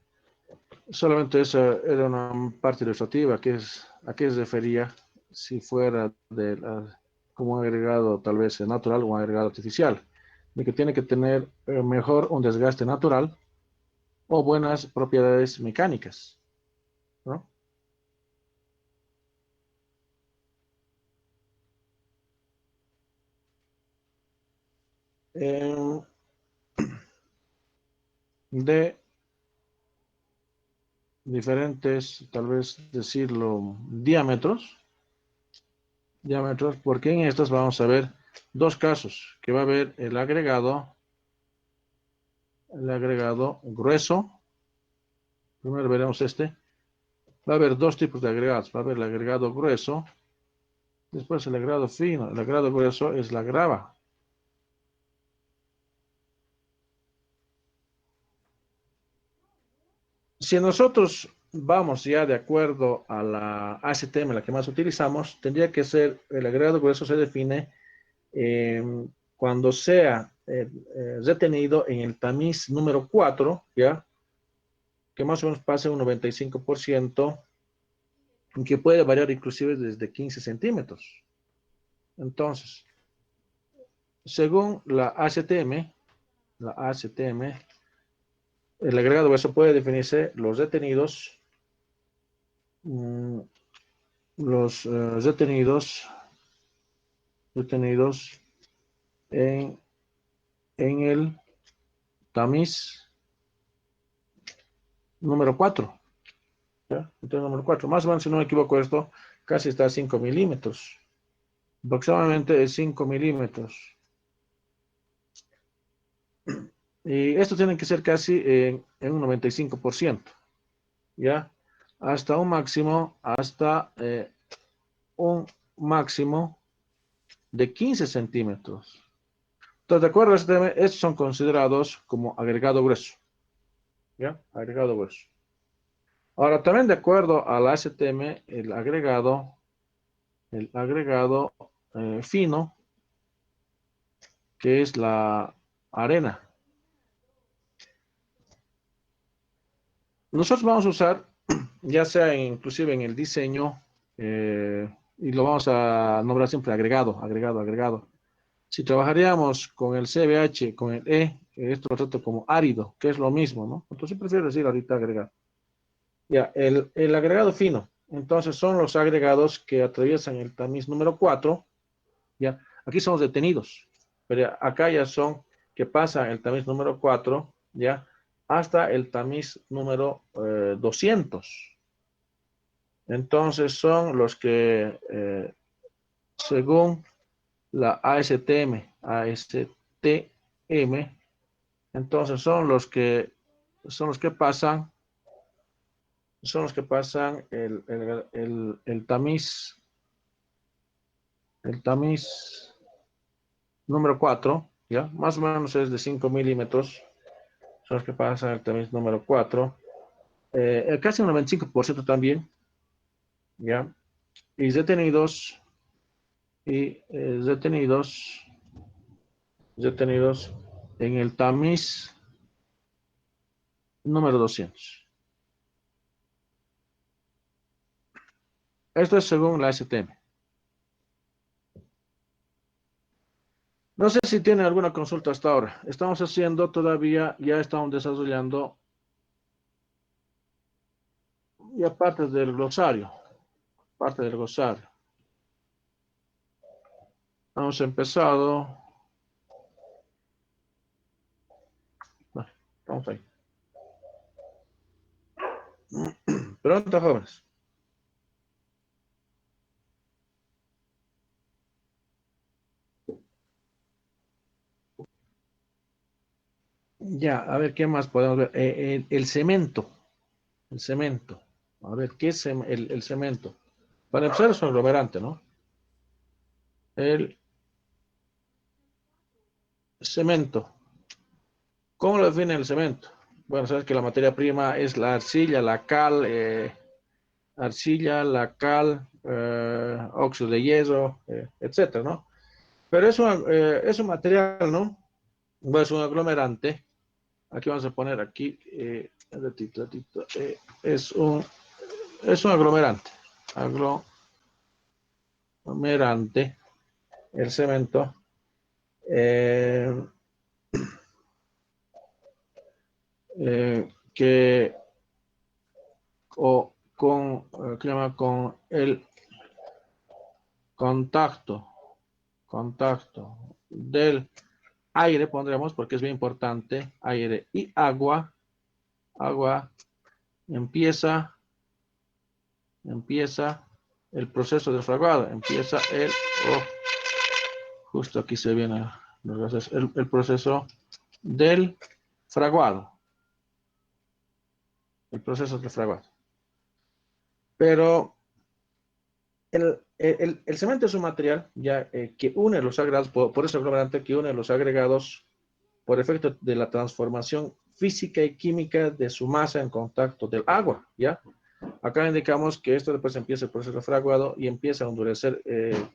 Solamente esa era una parte ilustrativa, a qué se refería si fuera como un agregado tal vez natural o un agregado artificial. De que tiene que tener mejor un desgaste natural o buenas propiedades mecánicas, ¿no? Eh, de diferentes, tal vez decirlo, diámetros, porque en estos vamos a ver dos casos, que va a haber el agregado grueso. Primero veremos este. Va a haber dos tipos de agregados. Va a haber el agregado grueso, después el agregado fino. El agregado grueso es la grava. Si nosotros vamos ya de acuerdo a la ACTM, la que más utilizamos, tendría que ser, el agregado grueso se define eh, cuando sea retenido en el tamiz número 4, ¿ya? Que más o menos pase un 95%, que puede variar inclusive desde 15 centímetros. Entonces, según la ACTM, el agregado grueso puede definirse los retenidos, mm, los retenidos en, en el tamiz número 4. ¿Ya? Entonces, número 4. Más o menos, si no me equivoco, esto casi está a 5 milímetros. Aproximadamente es 5 milímetros. Y esto tiene que ser casi en un 95%. ¿Ya? Hasta un máximo de 15 centímetros. Entonces, de acuerdo a este tema, estos son considerados como agregado grueso. ¿Ya? Agregado grueso. Ahora, también de acuerdo a la ACTM, el agregado fino, que es la arena. Nosotros vamos a usar, ya sea inclusive en el diseño, y lo vamos a nombrar siempre agregado. Si trabajaríamos con el CBH, con el esto lo trato como árido, que es lo mismo, ¿no? Entonces prefiero decir ahorita agregado. Ya, el agregado fino. Entonces son los agregados que atraviesan el tamiz número 4. Ya, aquí son los detenidos, pero acá ya son que pasa el tamiz número 4, ya, hasta el tamiz número 200. Entonces son los que, según la ASTM, entonces son los que pasan el tamiz número 4, ¿ya? Más o menos es de 5 milímetros, son los que pasan el tamiz número 4, casi un 95% también, ¿ya? Y detenidos en el tamiz número 200. Esto es según la STM. No sé si tienen alguna consulta hasta ahora. Estamos haciendo todavía, ya estamos desarrollando ya parte del glosario. Hemos empezado. Bueno, estamos ahí. Pregunta, jóvenes. Ya, a ver, ¿qué más podemos ver? El cemento. El cemento. A ver, ¿qué es el cemento? Para empezar es un aglomerante, ¿no? El cemento. ¿Cómo lo define el cemento? Bueno, sabes que la materia prima es la arcilla, la cal, óxido de hierro, etcétera, ¿no? Pero es un material, ¿no? Bueno, es un aglomerante. Aquí vamos a poner aquí, ratito, es un aglomerante. Aglomerante, el cemento. eh, que ¿qué llama? Con el contacto, contacto del aire, pondremos, porque es bien importante, aire y agua, empieza el proceso de fraguado, oh, justo aquí se viene el proceso del fraguado, el proceso del fraguado. Pero el cemento es un material ya que une los agregados, por eso aglomerante, que une los agregados por efecto de la transformación física y química de su masa en contacto del agua, ¿ya? Acá indicamos que esto después empieza el proceso de fraguado y empieza a endurecer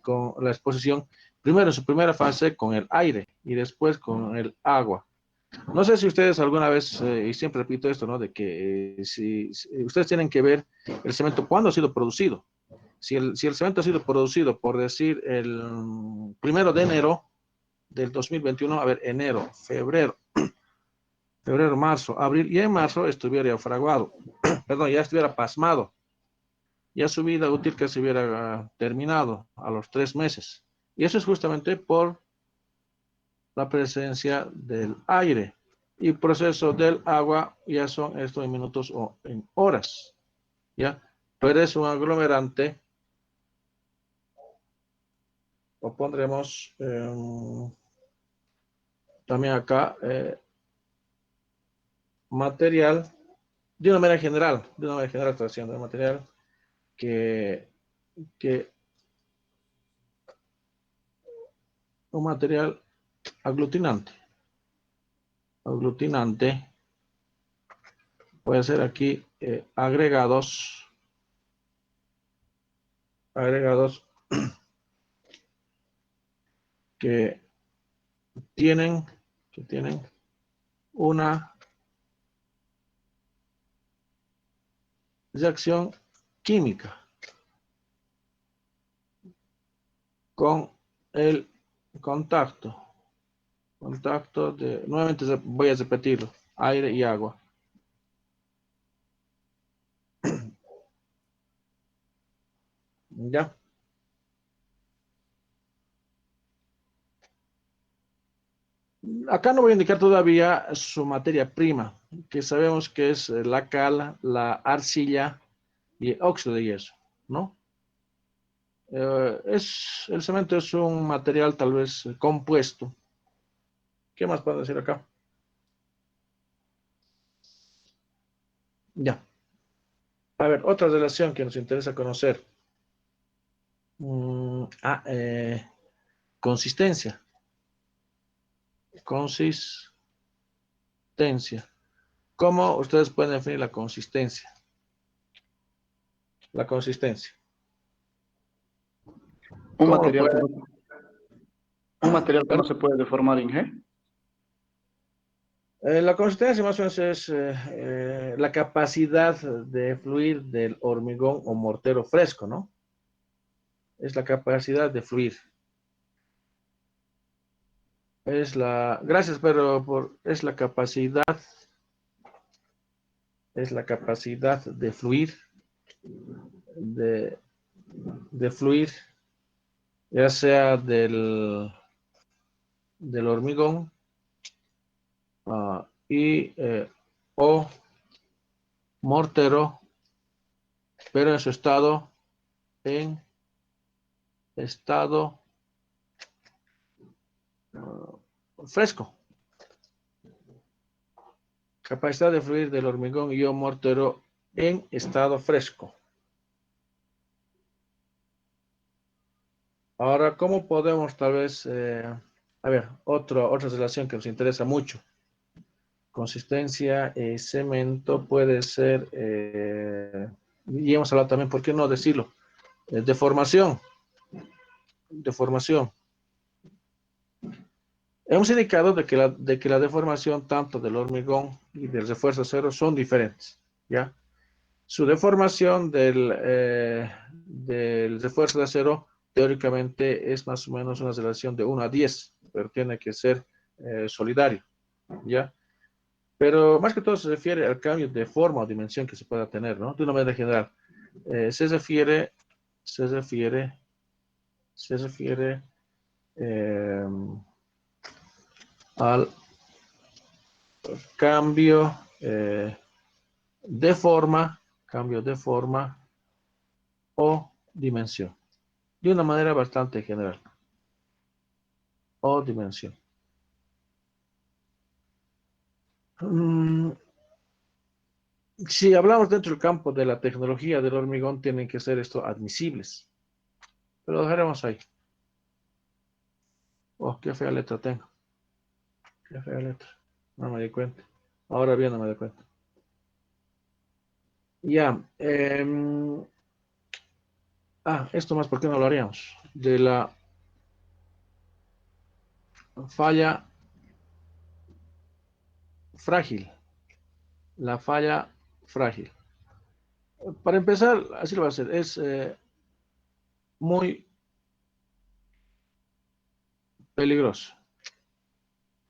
con la exposición, primero en su primera fase con el aire y después con el agua. No sé si ustedes alguna vez, y siempre repito esto, ¿no? De que si ustedes tienen que ver el cemento, ¿cuándo ha sido producido? Si el cemento ha sido producido, por decir, el 1 de enero del 2021, a ver, enero, febrero, marzo, abril, y en marzo estuviera fraguado, perdón, ya estuviera pasmado, ya su vida útil que se hubiera terminado a los 3 meses. Y eso es justamente por la presencia del aire. Y proceso del agua ya son esto en minutos o en horas, ¿ya? Pero es un aglomerante, lo pondremos también acá, material, de una manera general, estoy haciendo de material que, que un material aglutinante. Aglutinante puede ser aquí agregados que tienen, que tienen una reacción química con el contacto. Nuevamente voy a repetirlo, aire y agua. ¿Ya? Acá no voy a indicar todavía su materia prima, que sabemos que es la cal, la arcilla y el óxido de yeso, ¿no? El cemento es un material tal vez compuesto. ¿Qué más puedo decir acá? Ya. A ver, otra relación que nos interesa conocer. Consistencia. Consistencia. ¿Cómo ustedes pueden definir la consistencia? La consistencia. Un ¿Cómo lo material que pueden? no, un material que no Perdón. se puede deformar, Inge. La consistencia más o menos es la capacidad de fluir del hormigón o mortero fresco, ¿no? Es la capacidad de fluir. Gracias, pero es la capacidad de fluir, de, de fluir, ya sea del hormigón o mortero, pero en su en estado fresco. capacidad de fluir del hormigón y o mortero en estado fresco. Ahora, ¿cómo podemos tal vez, a ver, otra relación que nos interesa mucho? Consistencia, cemento puede ser, y hemos hablado también, ¿por qué no decirlo? Deformación. Deformación. Hemos indicado de que la deformación tanto del hormigón y del refuerzo acero son diferentes, ¿ya? Su deformación del refuerzo de acero teóricamente es más o menos una relación de 1 a 10, pero tiene que ser solidario, ¿ya? Pero más que todo se refiere al cambio de forma o dimensión que se pueda tener, ¿no? De una manera general. Se refiere eh, al cambio de forma, o dimensión, de una manera bastante general, o dimensión. Si hablamos dentro del campo de la tecnología del hormigón, tienen que ser esto admisibles, pero lo dejaremos ahí. Oh, qué fea letra tengo. Qué fea letra. No me di cuenta. Ahora bien, no me di cuenta. Ya. Esto más, ¿por qué no lo haríamos? De la falla frágil. La falla frágil. Para empezar, así lo va a hacer. Es muy peligroso.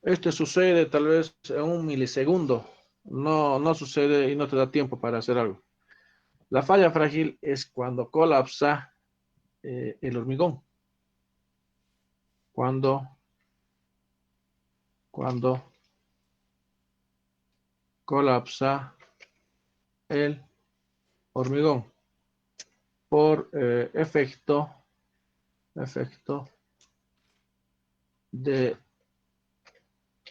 Esto sucede tal vez en un milisegundo. No sucede y no te da tiempo para hacer algo. La falla frágil es cuando colapsa el hormigón. Cuando colapsa el hormigón por efecto de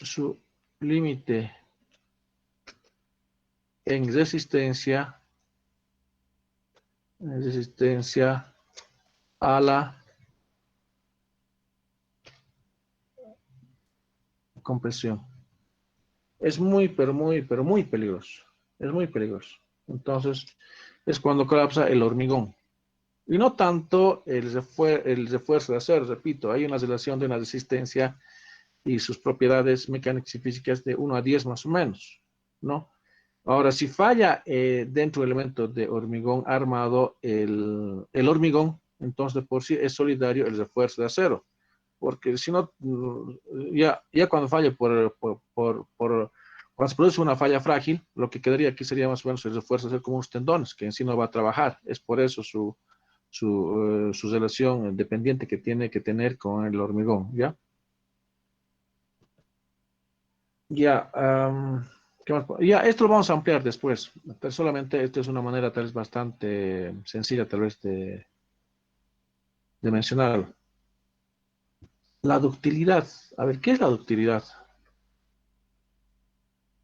su límite en resistencia a la compresión. Es muy, pero muy peligroso. Es muy peligroso. Entonces, es cuando colapsa el hormigón. Y no tanto el refuerzo de acero, repito, hay una relación de una resistencia y sus propiedades mecánicas y físicas de 1 a 10 más o menos, ¿no? Ahora, si falla dentro del elemento de hormigón armado el hormigón, entonces por sí es solidario el refuerzo de acero, porque si no, ya cuando falle cuando se produce una falla frágil, lo que quedaría aquí sería más o menos el refuerzo de acero como unos tendones, que en sí no va a trabajar, es por eso su relación dependiente que tiene que tener con el hormigón, ¿ya? Ya, ¿qué más? Ya, esto lo vamos a ampliar después, pero solamente esta es una manera tal vez bastante sencilla tal vez de mencionarlo. La ductilidad. A ver, ¿qué es la ductilidad?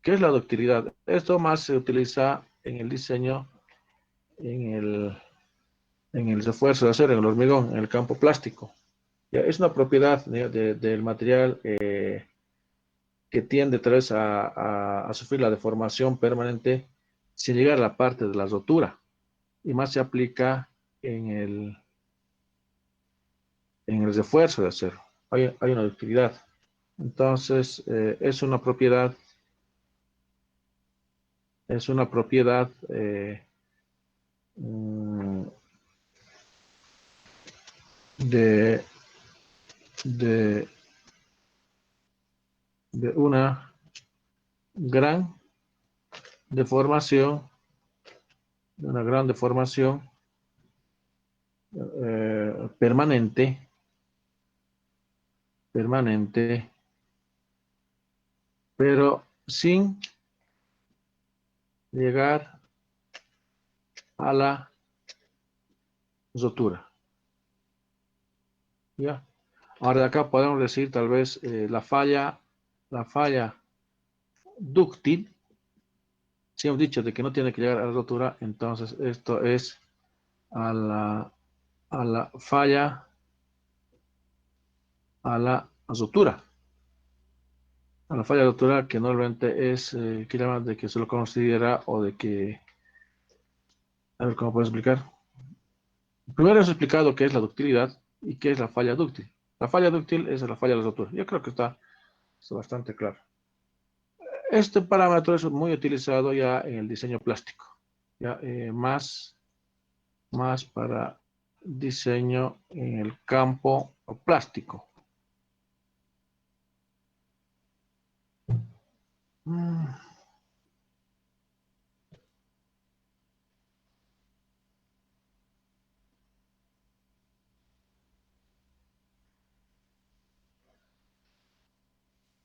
¿Qué es la ductilidad? Esto más se utiliza en el diseño, en el refuerzo de acero, en el hormigón, en el campo plástico. Ya, es una propiedad del material que tiende tal vez a sufrir la deformación permanente sin llegar a la parte de la rotura. Y más se aplica en el refuerzo de acero. Hay una ductilidad. Entonces, es una propiedad mm, de, de, de una gran deformación, permanente, pero sin llegar a la rotura. ¿Ya? Ahora de acá podemos decir tal vez la falla dúctil si hemos dicho de que no tiene que llegar a la rotura, entonces esto es a la falla, a la rotura. A la falla de rotura, que normalmente es, que llaman de que se lo considera o de que, a ver cómo puedo explicar. Primero hemos explicado qué es la ductilidad y qué es la falla dúctil. La falla dúctil es la falla de la rotura. Yo creo que está bastante claro. Este parámetro es muy utilizado ya en el diseño plástico, ya más para diseño en el campo plástico.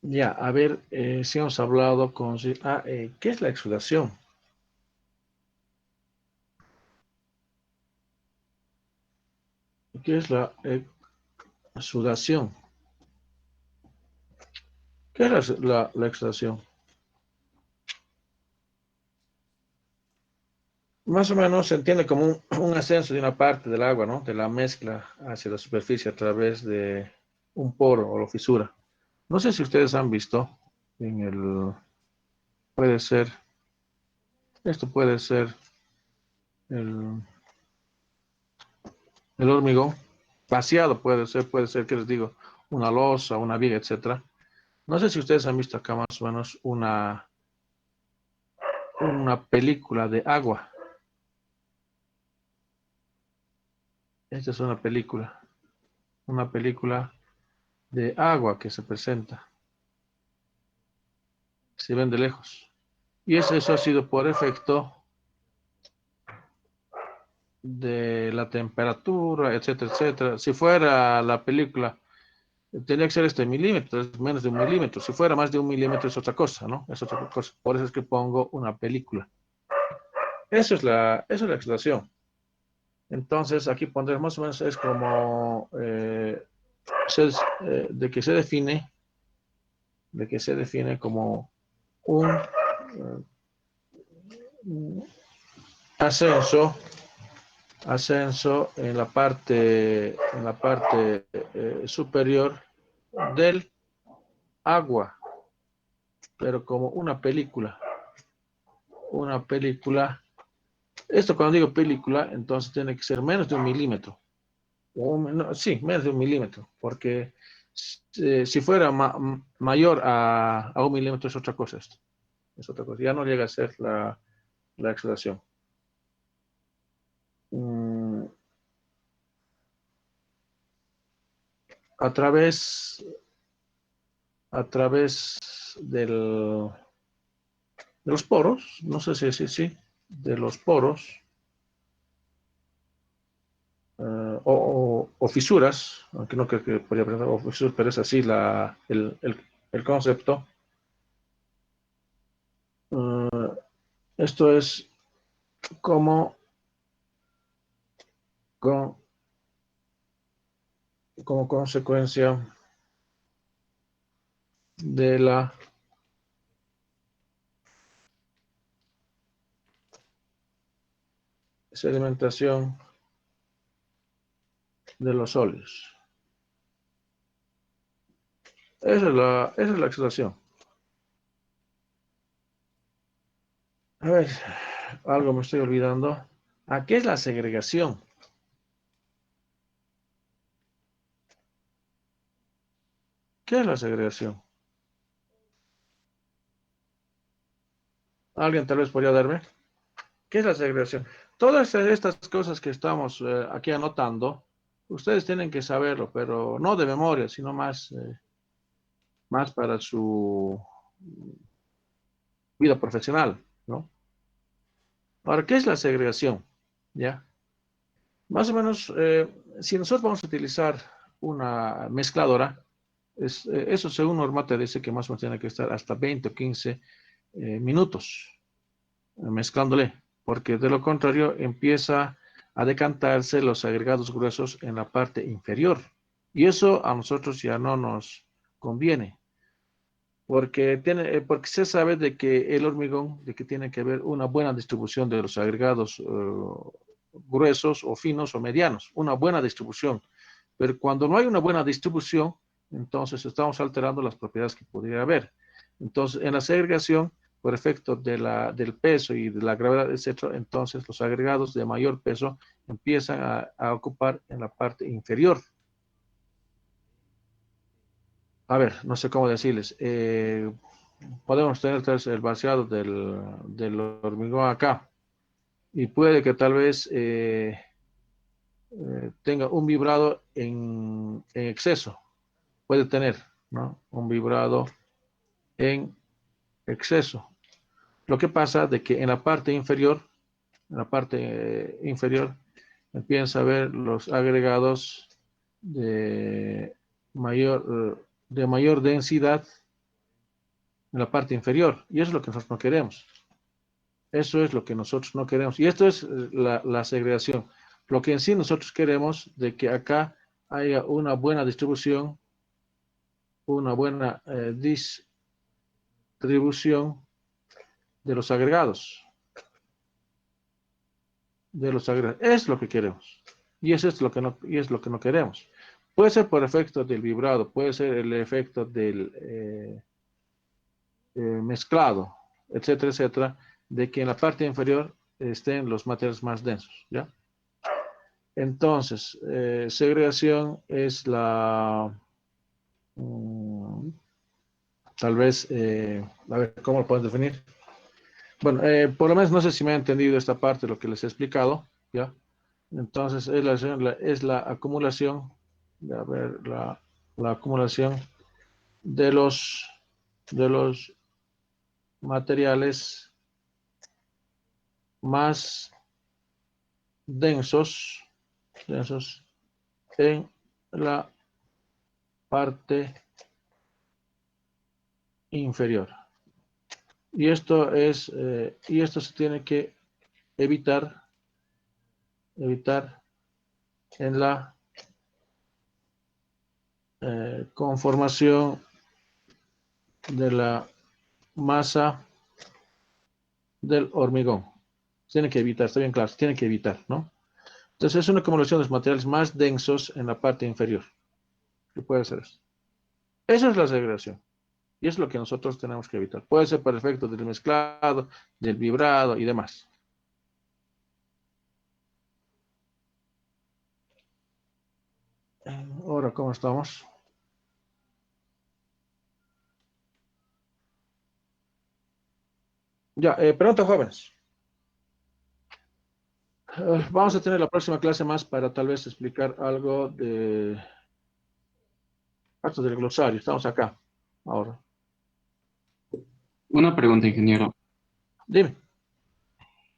Ya, a ver, si hemos hablado con... ¿qué es la exudación? ¿Qué es la exudación? ¿Qué es la exudación? Más o menos se entiende como un ascenso de una parte del agua, ¿no? De la mezcla hacia la superficie a través de un poro o fisura. No sé si ustedes han visto en el... Puede ser... Esto puede ser el hormigón. Vaciado puede ser, ¿qué les digo? Una losa, una viga, etcétera. No sé si ustedes han visto acá más o menos una película de agua. Esta es una película de agua que se presenta. Se ven de lejos. Y eso ha sido por efecto de la temperatura, etcétera, etcétera. Si fuera la película, tendría que ser milímetro, es menos de 1 milímetro. Si fuera más de 1 milímetro es otra cosa, ¿no? Es otra cosa. Por eso es que pongo una película. Eso es la exudación. Entonces, aquí pondremos más o menos, es como de que se define como un ascenso en la parte superior del agua, pero como una película. Esto cuando digo película, entonces tiene que ser menos de 1 milímetro. Sí, menos de 1 milímetro, porque si fuera mayor a 1 milímetro es otra cosa esto. Es otra cosa. Ya no llega a ser la exudación. A través de los poros, no sé si, de los poros, o fisuras, aunque no creo que podría aprender, o fisuras, pero es así el concepto. Esto es como consecuencia de la sedimentación de los óleos. Esa es la exudación. A ver, algo me estoy olvidando. ¿Qué es la segregación? ¿Qué es la segregación? ¿Alguien tal vez podría darme? ¿Qué es la segregación? Todas estas cosas que estamos aquí anotando, ustedes tienen que saberlo, pero no de memoria, sino más para su vida profesional, ¿no? Ahora, ¿qué es la segregación? ¿Ya? Más o menos, si nosotros vamos a utilizar una mezcladora, eso según Normate dice que más o menos tiene que estar hasta 20 o 15 minutos mezclándole, porque de lo contrario empieza a decantarse los agregados gruesos en la parte inferior. Y eso a nosotros ya no nos conviene. porque se sabe de que el hormigón, de que tiene que haber una buena distribución de los agregados gruesos o finos o medianos, una buena distribución. Pero cuando no hay una buena distribución, entonces estamos alterando las propiedades que podría haber. Entonces, en la segregación, por efecto del peso y de la gravedad, etcétera, entonces los agregados de mayor peso empiezan a ocupar en la parte inferior. A ver, no sé cómo decirles. Podemos tener el vaciado del hormigón acá. Y puede que tal vez tenga un vibrado en exceso. Puede tener, ¿no? Un vibrado en exceso. Lo que pasa de que en la parte inferior, empieza a ver los agregados de mayor densidad en la parte inferior. Y eso es lo que nosotros no queremos. Eso es lo que nosotros no queremos. Y esto es la segregación. Lo que en sí nosotros queremos de que acá haya una buena distribución, una buena distribución de los agregados. Es lo que queremos. Y eso es lo que no, y es lo que no queremos. Puede ser por efecto del vibrado, puede ser el efecto del mezclado, etcétera, etcétera, de que en la parte inferior estén los materiales más densos, ¿ya? Entonces, segregación es tal vez, a ver, ¿cómo lo puedo definir? Bueno, por lo menos no sé si me ha entendido esta parte, lo que les he explicado, ¿ya? Entonces, es la acumulación, a ver, la acumulación de los materiales más densos en la parte inferior. Y esto se tiene que evitar en la conformación de la masa del hormigón. Tiene que evitar, está bien claro, tiene que evitar, ¿no? Entonces es una acumulación de los materiales más densos en la parte inferior. ¿Qué puede ser eso? Esa es la segregación. Y es lo que nosotros tenemos que evitar. Puede ser por efecto del mezclado, del vibrado y demás. Ahora, ¿cómo estamos? Ya, pregunta, jóvenes. Vamos a tener la próxima clase más para tal vez explicar algo de partes del glosario. Estamos acá, ahora. Una pregunta, ingeniero. Dime.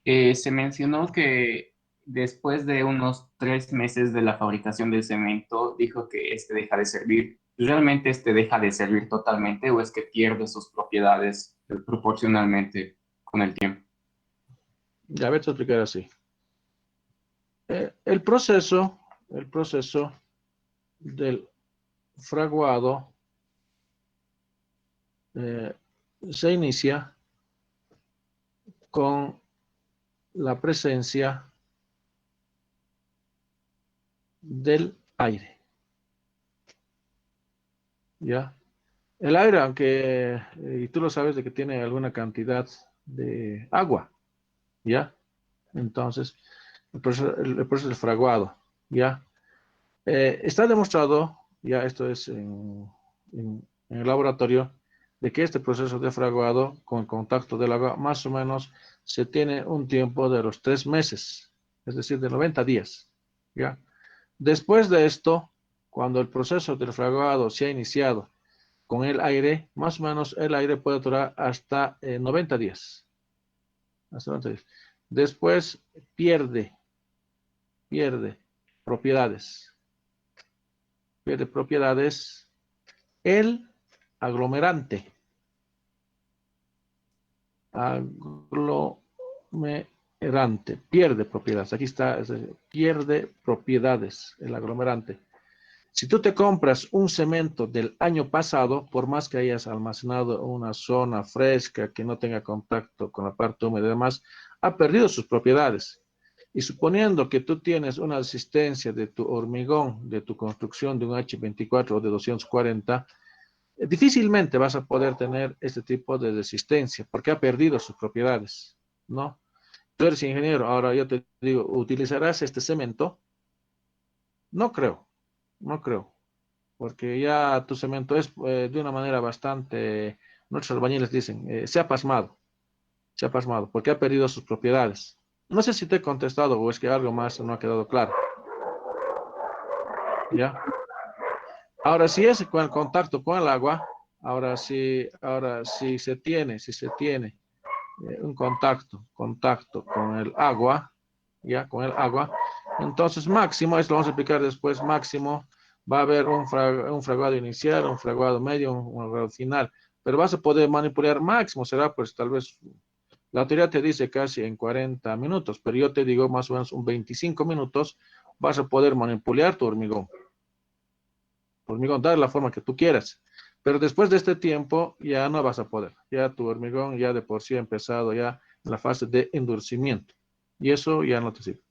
Se mencionó que después de unos 3 meses de la fabricación del cemento, dijo que este deja de servir. ¿Realmente este deja de servir totalmente o es que pierde sus propiedades proporcionalmente con el tiempo? Ya, voy a explicar así. El proceso del fraguado se inicia con la presencia del aire. ¿Ya? El aire, aunque, y tú lo sabes, de que tiene alguna cantidad de agua, ¿ya? Entonces, el proceso del fraguado, ¿ya? Está demostrado, ya esto es en el laboratorio, de que este proceso de fraguado con contacto del agua más o menos se tiene un tiempo de los 3 meses, es decir, de 90 días, ¿ya? Después de esto, cuando el proceso del fraguado se ha iniciado con el aire, más o menos el aire puede durar hasta 90 días. Hasta 90 días. Después pierde propiedades. Pierde propiedades el aglomerante. Aglomerante. Pierde propiedades. Aquí está. Pierde propiedades el aglomerante. Si tú te compras un cemento del año pasado, por más que hayas almacenado en una zona fresca que no tenga contacto con la parte húmeda y demás, ha perdido sus propiedades. Y suponiendo que tú tienes una resistencia de tu hormigón, de tu construcción de un H24 o de 240, difícilmente vas a poder tener este tipo de resistencia porque ha perdido sus propiedades, ¿no? Tú eres ingeniero, ahora yo te digo, ¿utilizarás este cemento? No creo, no creo, porque ya tu cemento es de una manera bastante, nuestros albañiles dicen, se ha pasmado, porque ha perdido sus propiedades. No sé si te he contestado o es que algo más no ha quedado claro, ¿ya? Ahora, si es con el contacto con el agua, ahora sí si se tiene un contacto con el agua, ya, con el agua, entonces máximo, esto lo vamos a explicar después, máximo, va a haber un fraguado inicial, un fraguado medio, un fraguado final, pero vas a poder manipular máximo, será pues tal vez, la teoría te dice casi en 40 minutos, pero yo te digo más o menos un 25 minutos, vas a poder manipular tu hormigón, dar la forma que tú quieras. Pero después de este tiempo ya no vas a poder. Ya tu hormigón ya de por sí ha empezado ya en la fase de endurecimiento. Y eso ya no te sirve.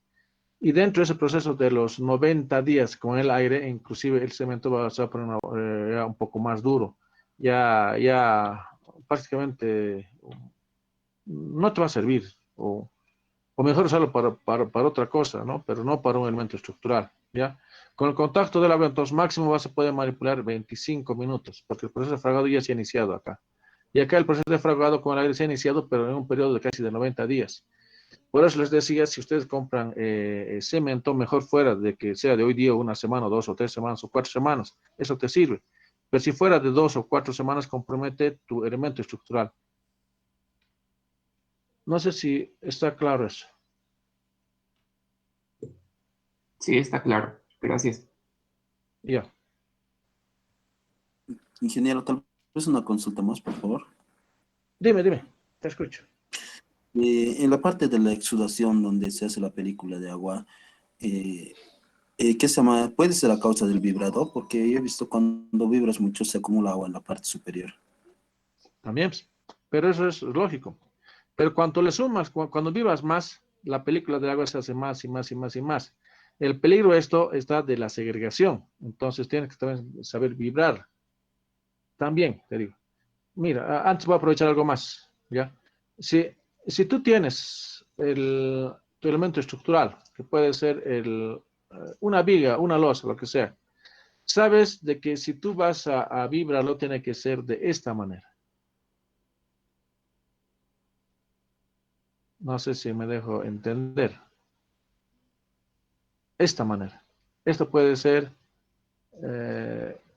Y dentro de ese proceso de los 90 días con el aire, inclusive el cemento va a poner ya un poco más duro. Ya prácticamente no te va a servir. O mejor usarlo para otra cosa, ¿no? Pero no para un elemento estructural, ¿ya? Con el contacto del agua, entonces máximo vas a poder manipular 25 minutos, porque el proceso de fragado ya se ha iniciado acá. Y acá el proceso de fragado con el aire se ha iniciado, pero en un periodo de casi de 90 días. Por eso les decía, si ustedes compran cemento, mejor fuera de que sea de hoy día, una semana, o 2 o 3 semanas, o 4 semanas, eso te sirve. Pero si fuera de 2 o 4 semanas, compromete tu elemento estructural. No sé si está claro eso. Sí, está claro. Gracias. Ya. Ingeniero, tal vez una consulta más, por favor. Dime, te escucho. En la parte de la exudación donde se hace la película de agua, eh, ¿qué se llama? ¿Puede ser a causa del vibrador? Porque yo he visto cuando vibras mucho se acumula agua en la parte superior. También, pero eso es lógico. Pero cuando le sumas, cuando vivas más, la película del agua se hace más y más y más y más. El peligro de esto está de la segregación. Entonces tienes que también saber vibrar. También, te digo. Mira, antes voy a aprovechar algo más, ¿ya? Si, si tú tienes tu elemento estructural, que puede ser una viga, una losa, lo que sea, sabes de que si tú vas a vibrarlo, tiene que ser de esta manera. No sé si me dejo entender. Esta manera. Esto puede ser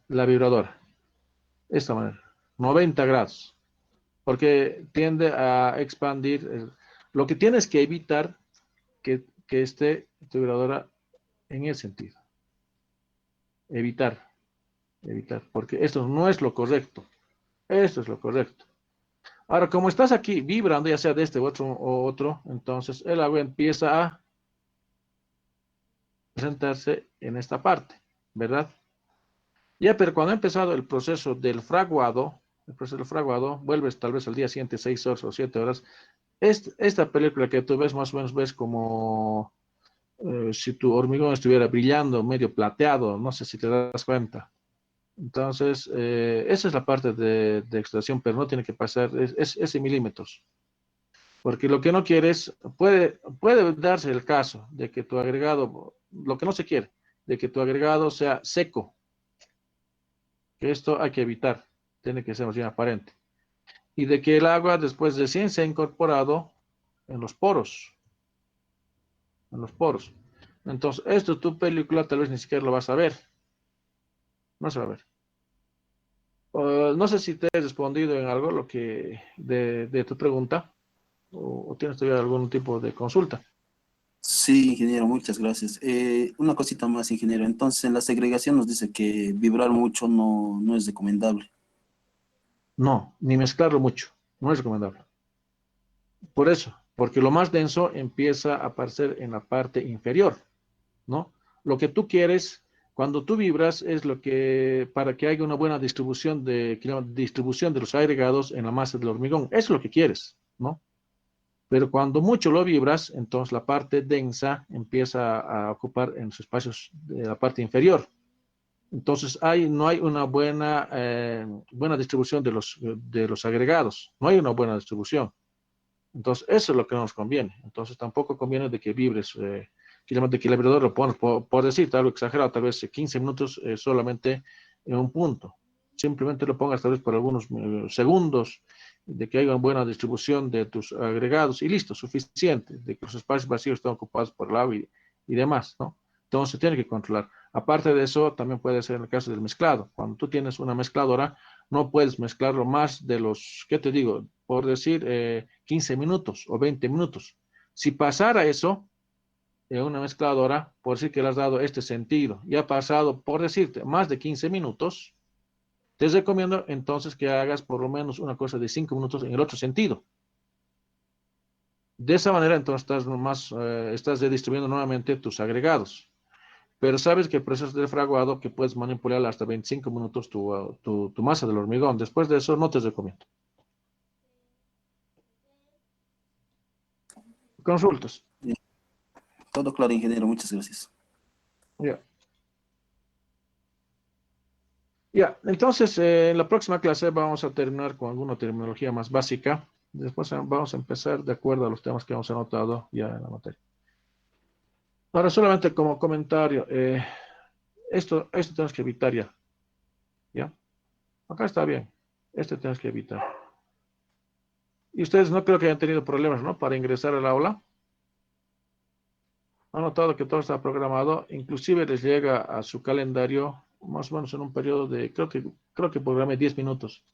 la vibradora. Esta manera. 90 grados. Porque tiende a expandir. Lo que tienes que evitar que esté tu vibradora en ese sentido. Evitar. Porque esto no es lo correcto. Esto es lo correcto. Ahora, como estás aquí vibrando, ya sea de este u otro, entonces el agua empieza a presentarse en esta parte, ¿verdad? Ya, pero cuando ha empezado el proceso del fraguado, vuelves tal vez al día siguiente, 6 horas o 7 horas. Esta película que tú ves, más o menos ves como si tu hormigón estuviera brillando, medio plateado, no sé si te das cuenta. Entonces, esa es la parte de extracción, pero no tiene que pasar, es en milímetros. Porque lo que no quieres, puede darse el caso de que tu agregado, lo que no se quiere, de que tu agregado sea seco, que esto hay que evitar, tiene que ser más bien aparente. Y de que el agua después recién se ha incorporado en los poros, en los poros. Entonces, esto tu película tal vez ni siquiera lo vas a ver, no se va a ver. No sé si te he respondido en algo lo que de tu pregunta o tienes todavía algún tipo de consulta. Sí, ingeniero, muchas gracias. Una cosita más, ingeniero. Entonces, en la segregación nos dice que vibrar mucho no es recomendable. No, ni mezclarlo mucho, no es recomendable. Por eso, porque lo más denso empieza a aparecer en la parte inferior, ¿no? Lo que tú quieres Cuando tú vibras es lo que, para que haya una buena distribución distribución de los agregados en la masa del hormigón. Eso es lo que quieres, ¿no? Pero cuando mucho lo vibras, entonces la parte densa empieza a ocupar en los espacios de la parte inferior. Entonces no hay una buena distribución de los agregados. No hay una buena distribución. Entonces eso es lo que no nos conviene. Entonces tampoco conviene de que vibres. De que el vibrador lo pones, por decir, tal vez exagerado, tal vez 15 minutos solamente en un punto. Simplemente lo pongas tal vez por algunos segundos, de que haya una buena distribución de tus agregados y listo, suficiente, de que los espacios vacíos están ocupados por el agua y demás, ¿no? Entonces se tiene que controlar. Aparte de eso, también puede ser en el caso del mezclado. Cuando tú tienes una mezcladora, no puedes mezclarlo más de los, ¿qué te digo? Por decir 15 minutos o 20 minutos. Si pasara eso, en una mezcladora, por decir que le has dado este sentido, y ha pasado, por decirte, más de 15 minutos, te recomiendo entonces que hagas por lo menos una cosa de 5 minutos en el otro sentido. De esa manera, entonces estás redistribuyendo nuevamente tus agregados. Pero sabes que el proceso de fraguado, que puedes manipular hasta 25 minutos tu masa del hormigón. Después de eso, no te recomiendo. Consultas. Todo claro, ingeniero, muchas gracias. Ya. Ya, entonces en la próxima clase vamos a terminar con alguna terminología más básica. Después vamos a empezar de acuerdo a los temas que hemos anotado ya en la materia. Ahora, solamente como comentario, esto tenemos que evitar ya. ¿Ya? Acá está bien. Este tenemos que evitar. Y ustedes no creo que hayan tenido problemas, ¿no? Para ingresar al aula. Han notado que todo está programado. Inclusive les llega a su calendario más o menos en un periodo de, creo que programé 10 minutos.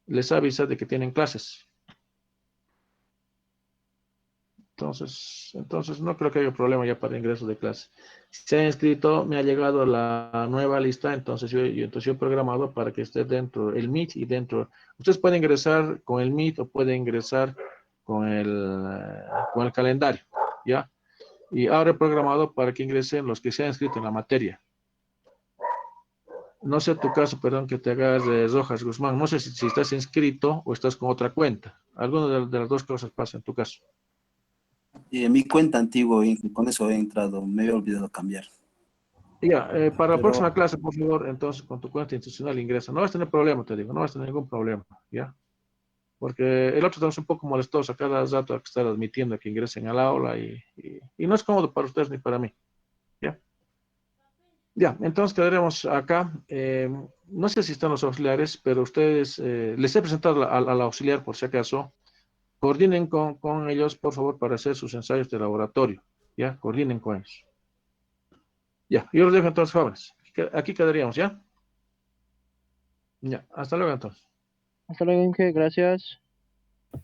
Les avisa de que tienen clases. Entonces no creo que haya problema ya para ingreso de clase. Si se han inscrito, me ha llegado la nueva lista, entonces yo he programado para que esté dentro el Meet y dentro. Ustedes pueden ingresar con el Meet o pueden ingresar con el calendario, ¿ya? Y ahora he programado para que ingresen los que se han inscrito en la materia. No sé tu caso, perdón, que te hagas Rojas Guzmán. No sé si estás inscrito o estás con otra cuenta. Alguna de las dos cosas pasa en tu caso. Mi cuenta antigua, con eso he entrado, me había olvidado cambiar. Ya, para la Pero, próxima clase, por favor, entonces con tu cuenta institucional ingresa. No vas a tener problema, te digo, no vas a tener ningún problema, ¿ya? Porque el otro es un poco molestoso, a cada rato hay que estar admitiendo que ingresen al aula y no es cómodo para ustedes ni para mí, ¿ya? Ya, entonces quedaremos acá. No sé si están los auxiliares, pero ustedes, les he presentado al auxiliar por si acaso. Coordinen con ellos, por favor, para hacer sus ensayos de laboratorio, ¿ya? Coordinen con ellos. Ya, yo los dejo entonces, jóvenes. Aquí quedaríamos, ¿ya? Ya, hasta luego entonces. Hasta luego, Inge, gracias.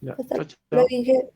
Ya, Hasta chao, chao. luego, Inge.